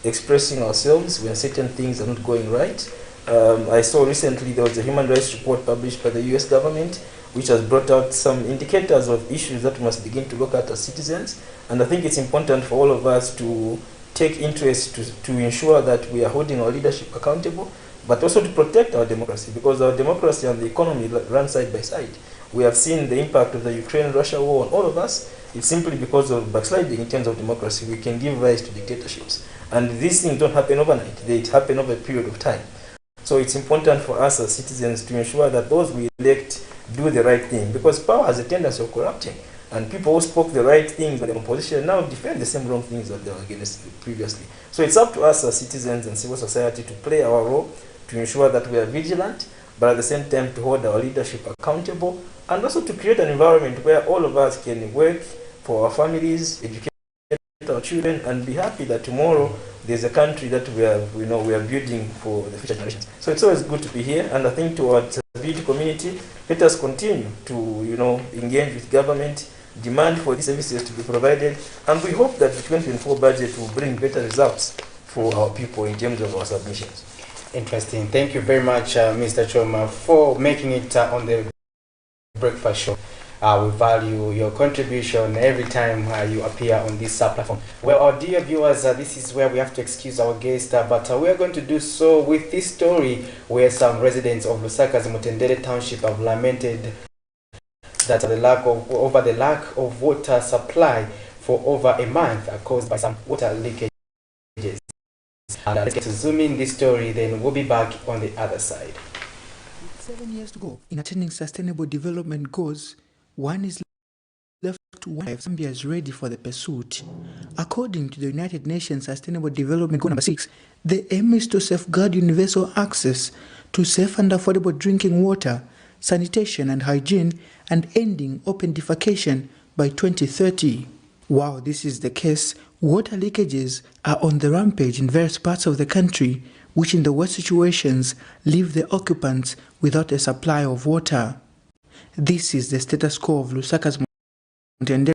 expressing ourselves when certain things are not going right. I saw recently there was a human rights report published by the US government which has brought out some indicators of issues that we must begin to look at as citizens, and I think it's important for all of us to take interest to ensure that we are holding our leadership accountable, but also to protect our democracy, because our democracy and the economy run side by side. We have seen the impact of the Ukraine-Russia war on all of us. It's simply because of backsliding in terms of democracy. We can give rise to dictatorships. And these things don't happen overnight. They happen over a period of time. So it's important for us as citizens to ensure that those we elect do the right thing, because power has a tendency of corrupting. And people who spoke the right things when they were in opposition now defend the same wrong things that they were against previously. So it's up to us as citizens and civil society to play our role to ensure that we are vigilant, but at the same time to hold our leadership accountable, and also to create an environment where all of us can work for our families, educate our children, and be happy that tomorrow there's a country that we are building for the future generations. So it's always good to be here, and I think to our disability community, let us continue to engage with government, demand for these services to be provided, and we hope that the 2024 budget will bring better results for our people in terms of our submissions. Interesting. Thank you very much, Mr. Choma, for making it on the breakfast show. We value your contribution every time you appear on this platform. Well, our dear viewers, this is where we have to excuse our guest, but we are going to do so with this story where some residents of Lusaka's Mutendere Township have lamented that the lack of water supply for over a month caused by some water leakages. And let's get to zoom in this story, then we'll be back on the other side. 7 years to go in attaining sustainable development goals, one is left to wonder if Zambia is ready for the pursuit. According to the United Nations Sustainable Development Goal number 6, the aim is to safeguard universal access to safe and affordable drinking water, sanitation and hygiene, and ending open defecation by 2030. While this is the case, water leakages are on the rampage in various parts of the country, which in the worst situations leave the occupants without a supply of water. This is the status quo of Lusaka's Mutendere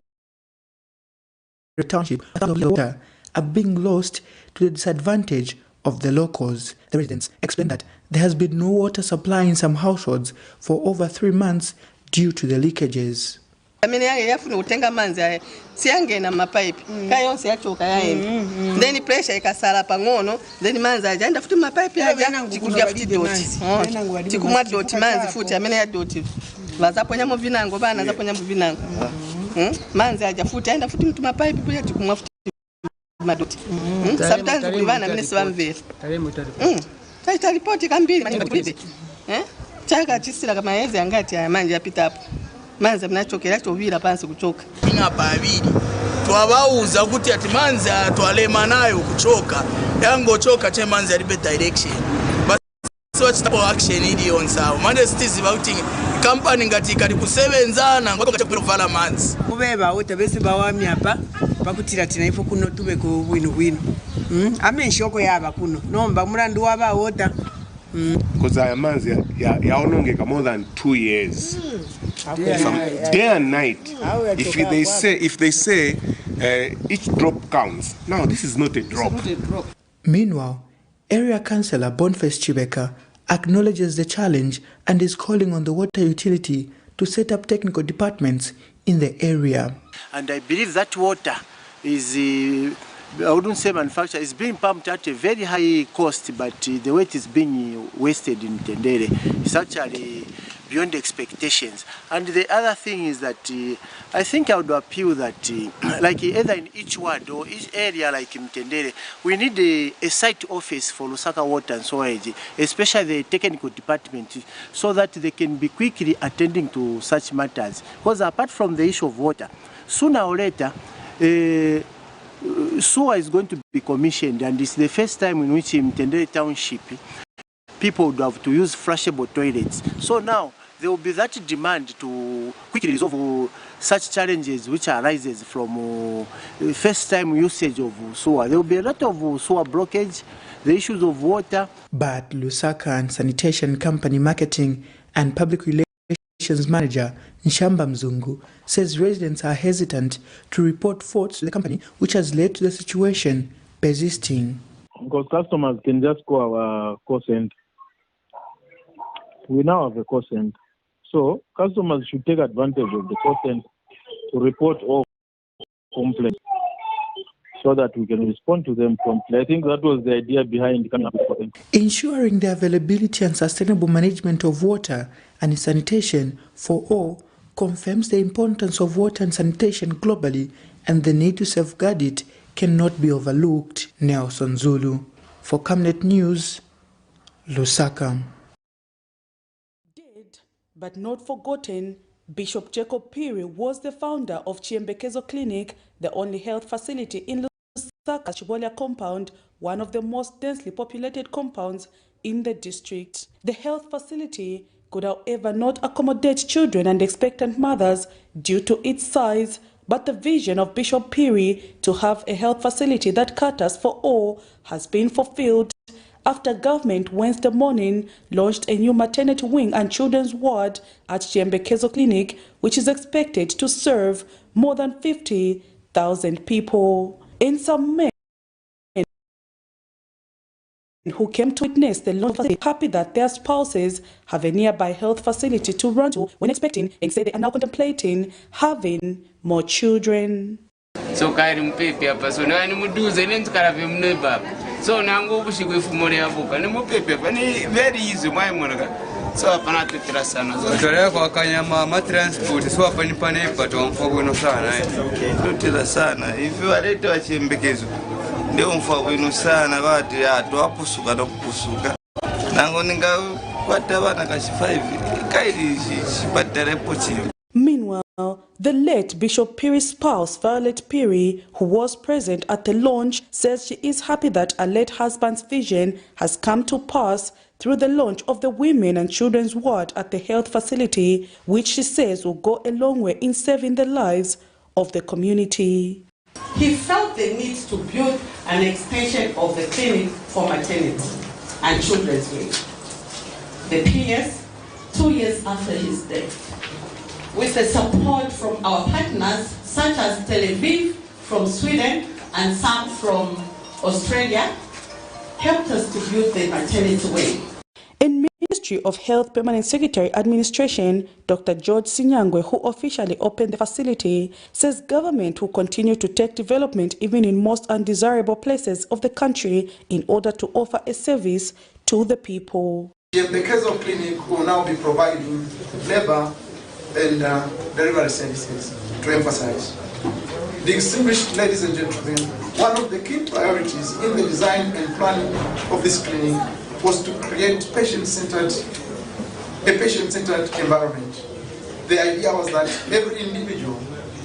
Township. Water are being lost to the disadvantage of the locals. The residents explain that there has been no water supply in some households for over 3 months due to the leakages. Amene yange yafuna utenga manzi aya siyange na mapipe kayonse yachoka yaenda then pressure ikasala pang'ono then manzi ajaenda futi mapipe aja chikudia futi doti chikumwa doti manzi futi amene ya doti vazaponya mu vinango bana zaponya mu vinango manzi aja futi aenda futi mtu mapipe kuja chikumwa futi madoti sometimes kulivana amene sivamvera taita ripoti kambili manyumba kulibe chaka chisira kama yezi angati ya manje yapita hapo manzi mnachokera chovira pansi kuchoka ngapa abiri twabauza kuti ati manzi twalema nayo kuchoka yangochoka che manzi alibe direction but so type action ili onsawo manje sitiziba kuti company ngati kali kusebenzana ngoko kuvala manzi kubeba wote bese bawami apa bakutira tina ifo kuno tube ku bwino amenshoko yaba kuno nomba mulandu waba wota because amanzi yaonongeka more than 2 years day and night. If they say each drop counts, now this is not a drop. Meanwhile, Area Councillor Boniface Chibeka acknowledges the challenge and is calling on the water utility to set up technical departments in the area. And I believe that water is, I wouldn't say manufactured, it's being pumped at a very high cost, but the way it is being wasted in Tendere is actually beyond expectations. And the other thing is that I think I would appeal that like either in each ward or each area like in Tendere, we need a site office for Lusaka Water and Sewage, especially the technical department, so that they can be quickly attending to such matters. Because apart from the issue of water, sooner or later, sewer is going to be commissioned, and it's the first time in which in Tendere Township people would have to use flushable toilets. So now there will be that demand to quickly resolve such challenges which arises from first time usage of sewer. There will be a lot of sewer blockage, the issues of water. But Lusaka and Sanitation Company Marketing and Public Relations Manager Nshamba Mzungu says residents are hesitant to report faults to the company, which has led to the situation persisting. Because customers can just call our call center. We now have a call center. So customers should take advantage of the call center to report all complaints so that we can respond to them promptly. I think that was the idea behind coming up with call center. Ensuring the availability and sustainable management of water and sanitation for all confirms the importance of water and sanitation globally, and the need to safeguard it cannot be overlooked. Nelson Zulu for Camnet News, Lusaka. Dead but not forgotten, Bishop Jacob Piri was the founder of Chiembekezo Clinic, the only health facility in Lusaka Chibolia compound, one of the most densely populated compounds in the district. The health facility could however not accommodate children and expectant mothers due to its size, but the vision of Bishop Piri to have a health facility that caters for all has been fulfilled after government Wednesday morning launched a new maternity wing and children's ward at Chiembekezo Clinic, which is expected to serve more than 50,000 people. In some men who came to witness the launch are happy that their spouses have a nearby health facility to run to when expecting, and say they are now contemplating having more children. So kairi mpepe hapa so na nimuduze nenzi karave mneba hapa so nango bushiko ifumole yavuka ni mupepe hapa ni very easy mwaye mwana so hapa natutira sana tolea kwa kanyama ma transport so hapa ni pane pato mfobwino sana tutira sana hivi walete wa Chiembekezo ndio mfobwino sana bati atwapusuka no kupusuka nango ninga kwata bana kashi 5 kairi shibatare pochi. Meanwhile, the late Bishop Piri's spouse, Violet Piri, who was present at the launch, says she is happy that her late husband's vision has come to pass through the launch of the Women and Children's Ward at the health facility, which she says will go a long way in saving the lives of the community. He felt the need to build an extension of the clinic for maternity and children's wing. The PS, 2 years after his death, with the support from our partners such as Tel Aviv from Sweden and some from Australia, helped us to build the maternity wing. In Ministry of Health Permanent Secretary Administration, Dr. George Sinyangwe, who officially opened the facility, says government will continue to take development even in most undesirable places of the country in order to offer a service to the people. The Chiembekezo Clinic will now be providing labor and delivery services to emphasize. The distinguished ladies and gentlemen, one of the key priorities in the design and planning of this clinic was to create a patient-centered environment. the idea was that every individual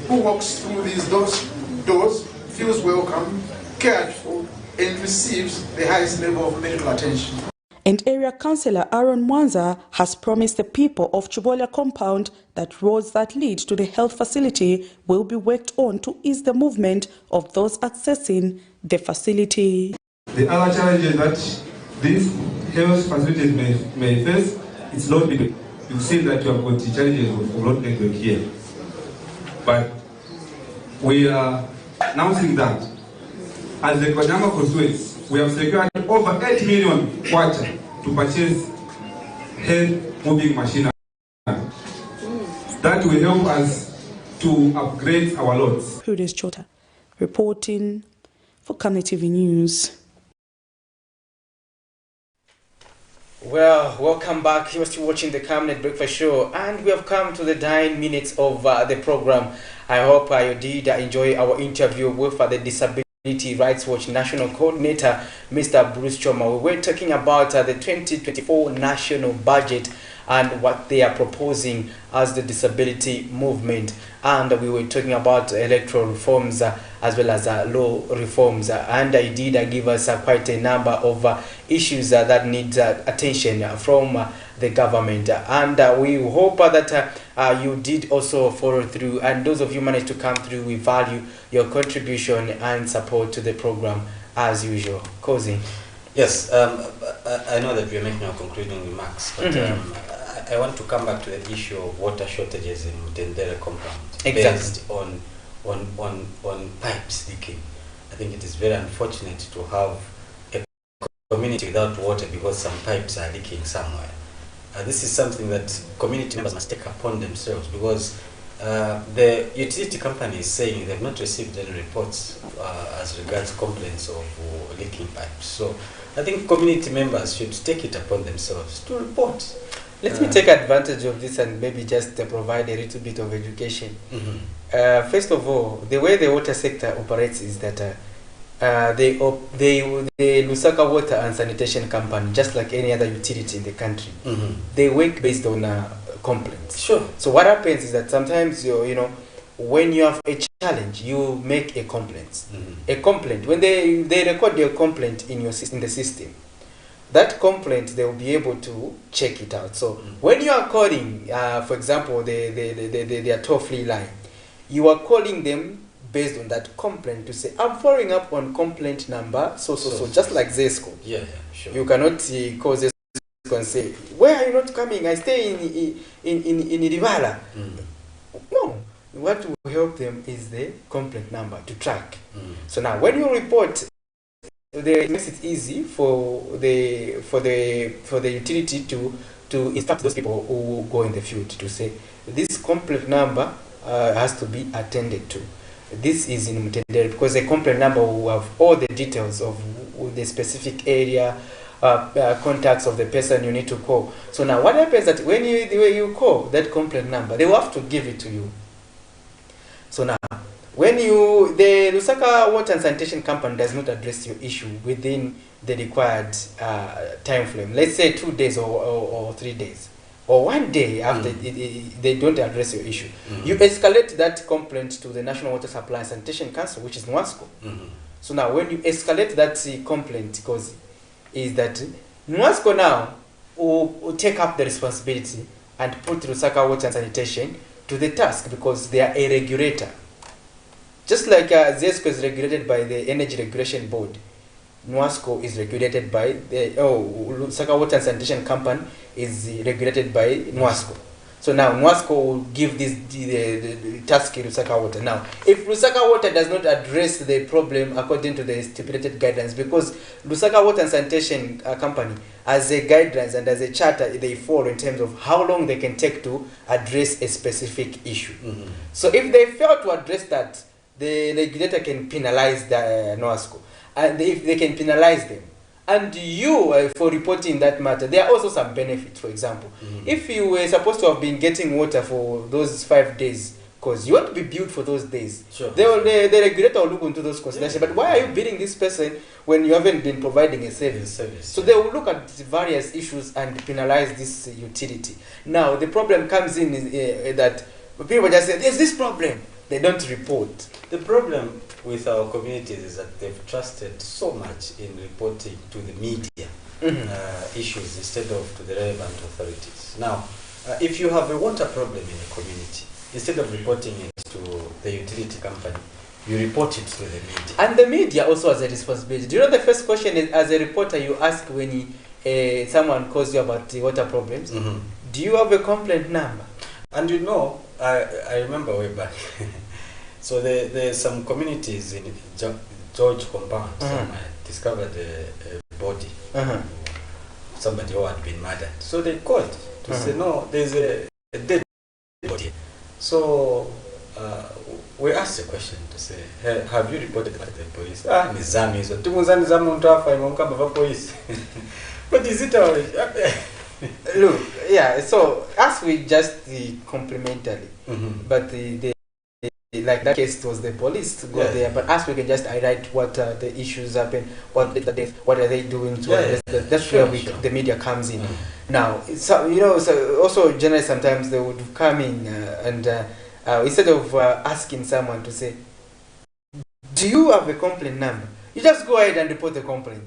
who walks through these doors feels welcome, cared for, and receives the highest level of medical attention. And Area Councillor Aaron Mwanza has promised the people of Chibolia compound that roads that lead to the health facility will be worked on to ease the movement of those accessing the facility. The other challenges that these health facilities may face, it's not big. You see that you have got the challenges of road network here. But we are announcing that as the Kwadanga constituents, we have secured over 8 million kwacha to purchase health moving machinery. That will help us to upgrade our loads. Prudence Chota, reporting for Camnet TV News. Well, welcome back. You're still watching the Camnet Breakfast Show, and we have come to the 9 minutes of the program. I hope you did enjoy our interview with the Disability Rights Watch National Coordinator, Mr. Bruce Choma. We were talking about the 2024 national budget and what they are proposing as the disability movement, and we were talking about electoral reforms as well as law reforms, and he did give us quite a number of issues that need attention from the government, and we hope that you did also follow through, and those of you managed to come through, we value your contribution and support to the program as usual. Cozy. Yes, I know that we are making our concluding remarks, but I want to come back to the issue of water shortages in Mutendere compound, based on pipes leaking. I think it is very unfortunate to have a community without water because some pipes are leaking somewhere. This is something that community members must take upon themselves, because the utility company is saying they have not received any reports as regards complaints of leaking pipes. So I think community members should take it upon themselves to report. Let me take advantage of this and maybe just provide a little bit of education. First of all, the way the water sector operates is that the Lusaka Water and Sanitation Company, just like any other utility in the country, they work based on complaints. Sure. So what happens is that sometimes when you have a challenge, you make a complaint. A complaint. When they record your complaint in the system, that complaint, they will be able to check it out. So when you are calling, for example, their toll-free line, you are calling them based on that complaint to say, I'm following up on complaint number, so just like Zesco. Yeah, sure. You cannot call Zesco and say, where are you not coming? I stay in Irivala. No. What will help them is the complaint number to track. So now when you report, it makes it easy for the utility to instruct those people who go in the field to say this complaint number has to be attended to. This is in Mutendere, because the complaint number will have all the details of the specific area, contacts of the person you need to call. So now what happens is that when you call that complaint number, they will have to give it to you. So now, when the Lusaka Water and Sanitation Company does not address your issue within the required time frame, let's say 2 days or 3 days, or 1 day after they don't address your issue, you escalate that complaint to the National Water Supply and Sanitation Council, which is NWASCO. So now, when you escalate that complaint, because is that NWASCO now will take up the responsibility and put Lusaka Water and Sanitation to the task, because they are a regulator. Just like Zesco is regulated by the Energy Regulation Board, NWASCO is regulated by the Lusaka Water and Sanitation Company is regulated by NWASCO. So now NWASCO will give the task to Lusaka Water. Now, if Lusaka Water does not address the problem according to the stipulated guidelines, because Lusaka Water and Sanitation Company, as a guidelines and as a charter, they follow in terms of how long they can take to address a specific issue. So if they fail to address that, the regulator can penalize the NWASCO, and if they can penalize them, and you for reporting that matter, there are also some benefits. For example, if you were supposed to have been getting water for those 5 days Because you want to be billed for those days. Sure. The regulator will look into those considerations. But why are you billing this person when you haven't been providing a service? So they will look at the various issues and penalize this utility. Now the problem comes in is, that people just say, there's this problem. They don't report. The problem with our communities is that they've trusted so much in reporting to the media issues instead of to the relevant authorities. Now, if you have a water problem in a community, instead of reporting it to the utility company, you report it to the media. And the media also has a responsibility. Do you know the first question is, as a reporter, you ask when someone calls you about the water problems, do you have a complaint number? And you know, I remember way back. So there's some communities in George compound. Somewhere discovered a body. Somebody who had been murdered. So they called to say, no, there's a dead body. So we asked the question to say, hey, have you reported that to the police? Nizami. So police. But is it always? Look, yeah, so as we just complimentary, but the like that case, it was the police to go there, but as we can just highlight what the issues happen, what are they doing to that's where the media comes in. Now, so you know, so also generally sometimes they would come in and instead of asking someone to say, do you have a complaint number? You just go ahead and report the complaint.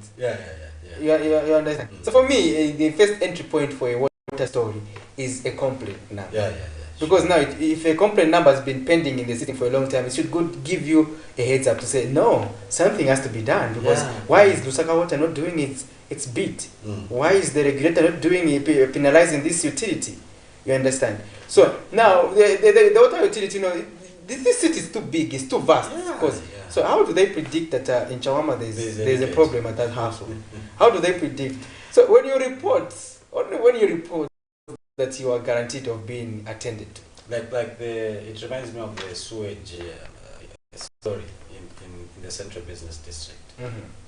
You understand? So for me, the first entry point for a water story is a complaint number. Because now, if a complaint number has been pending in the city for a long time, it should give you a heads up to say, no, something has to be done. Because why is Lusaka Water not doing its bit? Why is the regulator not doing it, penalizing this utility? You understand? So now, the water utility, you know, this city is too big, it's too vast. So how do they predict that in Chawama there's a problem at that household? How do they predict? So when you report, only when you report that you are guaranteed of being attended to. It reminds me of the sewage story in the Central Business District.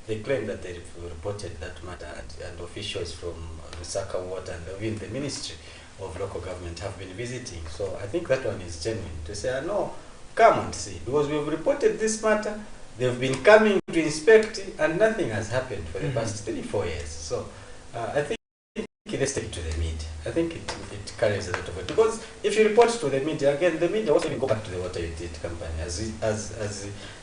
They claim that they reported that matter and officials from Lusaka Water and even the Ministry of Local Government have been visiting. So I think that one is genuine to say, no, come and see, because we've reported this matter, they've been coming to inspect and nothing has happened for the past 3-4 years. So I think let's take it to the media. I think it carries a lot of it. Because if you report to the media, again, the media also will go back to the water utility company, as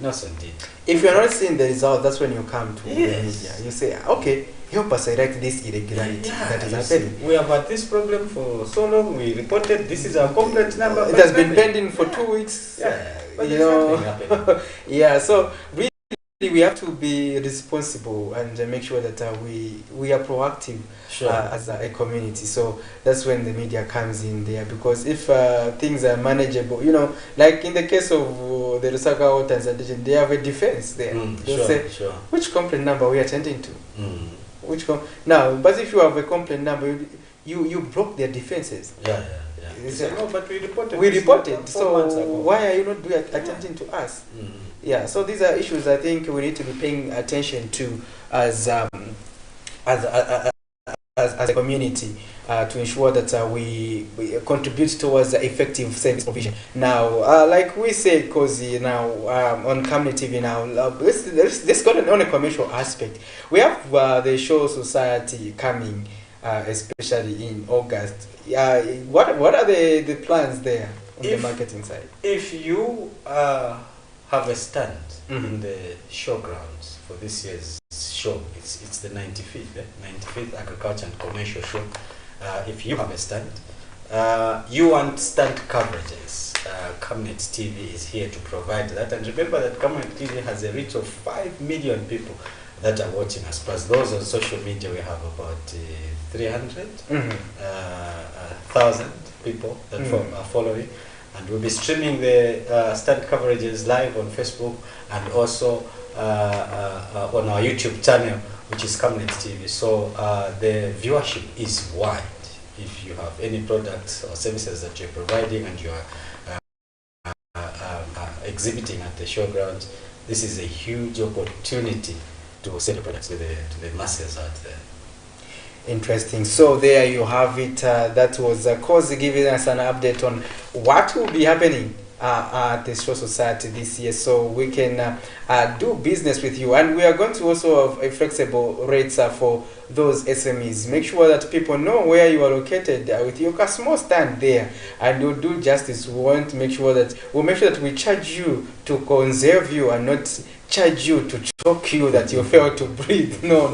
Nelson did. If you're not seeing the result, that's when you come to the media. You say, okay, help us correct this irregularity that is happening. We have had this problem for so long, we reported, this is our complaint number. It has been pending for 2 weeks. But you know, so really we have to be responsible and make sure that we are proactive as a community. So that's when the media comes in there, because if things are manageable, you know, like in the case of the Lusaka Water and Sanitation, they have a defense there. They'll say, which complaint number are we attending to? Now, but if you have a complaint number, you block their defenses. They say, no, but we reported. So why are you not attending to us? So these are issues I think we need to be paying attention to as a community to ensure that we contribute towards the effective service provision. Now, like we said, Kozi, now on Camnet TV now, let's go on a commercial aspect. We have the Show Society coming, especially in August. What are the plans there on the marketing side? If you have a stand in the showgrounds for this year's show, it's the 95th Agriculture and Commercial Show. If you have a stand, you want stand coverages, Camnet TV is here to provide that. And remember that Camnet TV has a reach of 5 million people that are watching us. Plus those on social media, we have about 300,000 people that are following. And we'll be streaming the stand coverages live on Facebook and also on our YouTube channel, which is Camnet TV. So the viewership is wide. If you have any products or services that you're providing and you are exhibiting at the showgrounds, this is a huge opportunity to sell your products to the masses out there. Interesting. So there you have it. That was Kozi giving us an update on what will be happening at the Show Society this year, so we can do business with you. And we are going to also have a flexible rates for those SMEs. Make sure that people know where you are located with your small stand there, and you'll do justice. We want to make sure that we charge you to conserve you and not charge you to choke you that you fail to breathe. No.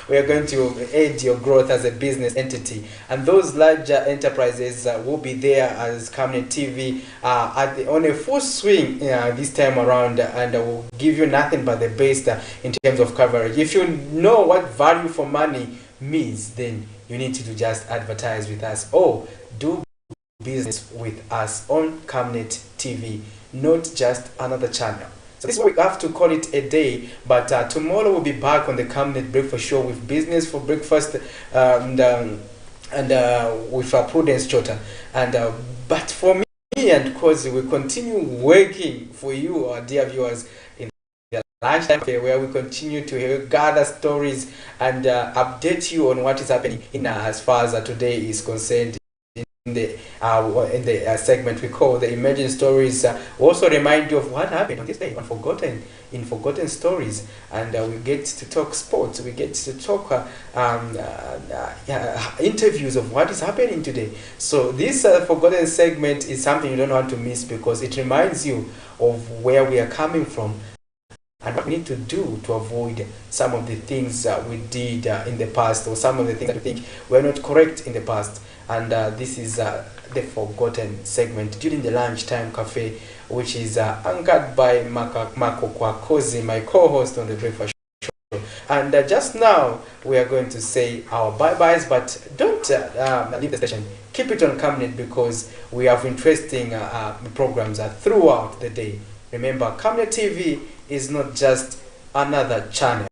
We are going to aid your growth as a business entity, and those larger enterprises will be there as Camnet TV on a full swing this time around, and will give you nothing but the best in terms of coverage. If you know what value for money means, then you need to just advertise with us or do business with us on Camnet TV, not just another channel. So this week I have to call it a day, but tomorrow we'll be back on the Camnet Breakfast Show with business for breakfast and with Prudence Chota. But for me and Kozi, we continue working for you, our dear viewers, in the lunchtime where we continue to gather stories and update you on what is happening in as far as today is concerned. In the segment we call the Emerging Stories, we also remind you of what happened on this day, in forgotten stories, and we get to talk sports, we get to talk interviews of what is happening today. So this forgotten segment is something you don't want to miss, because it reminds you of where we are coming from and what we need to do to avoid some of the things we did in the past, or some of the things that we think were not correct in the past. And this is the forgotten segment during the lunchtime cafe, which is anchored by Mako Kwakozi, my co-host on the breakfast show. And just now we are going to say our bye-byes, but don't leave the station. Keep it on Camnet, because we have interesting programs throughout the day. Remember, Camnet TV is not just another channel.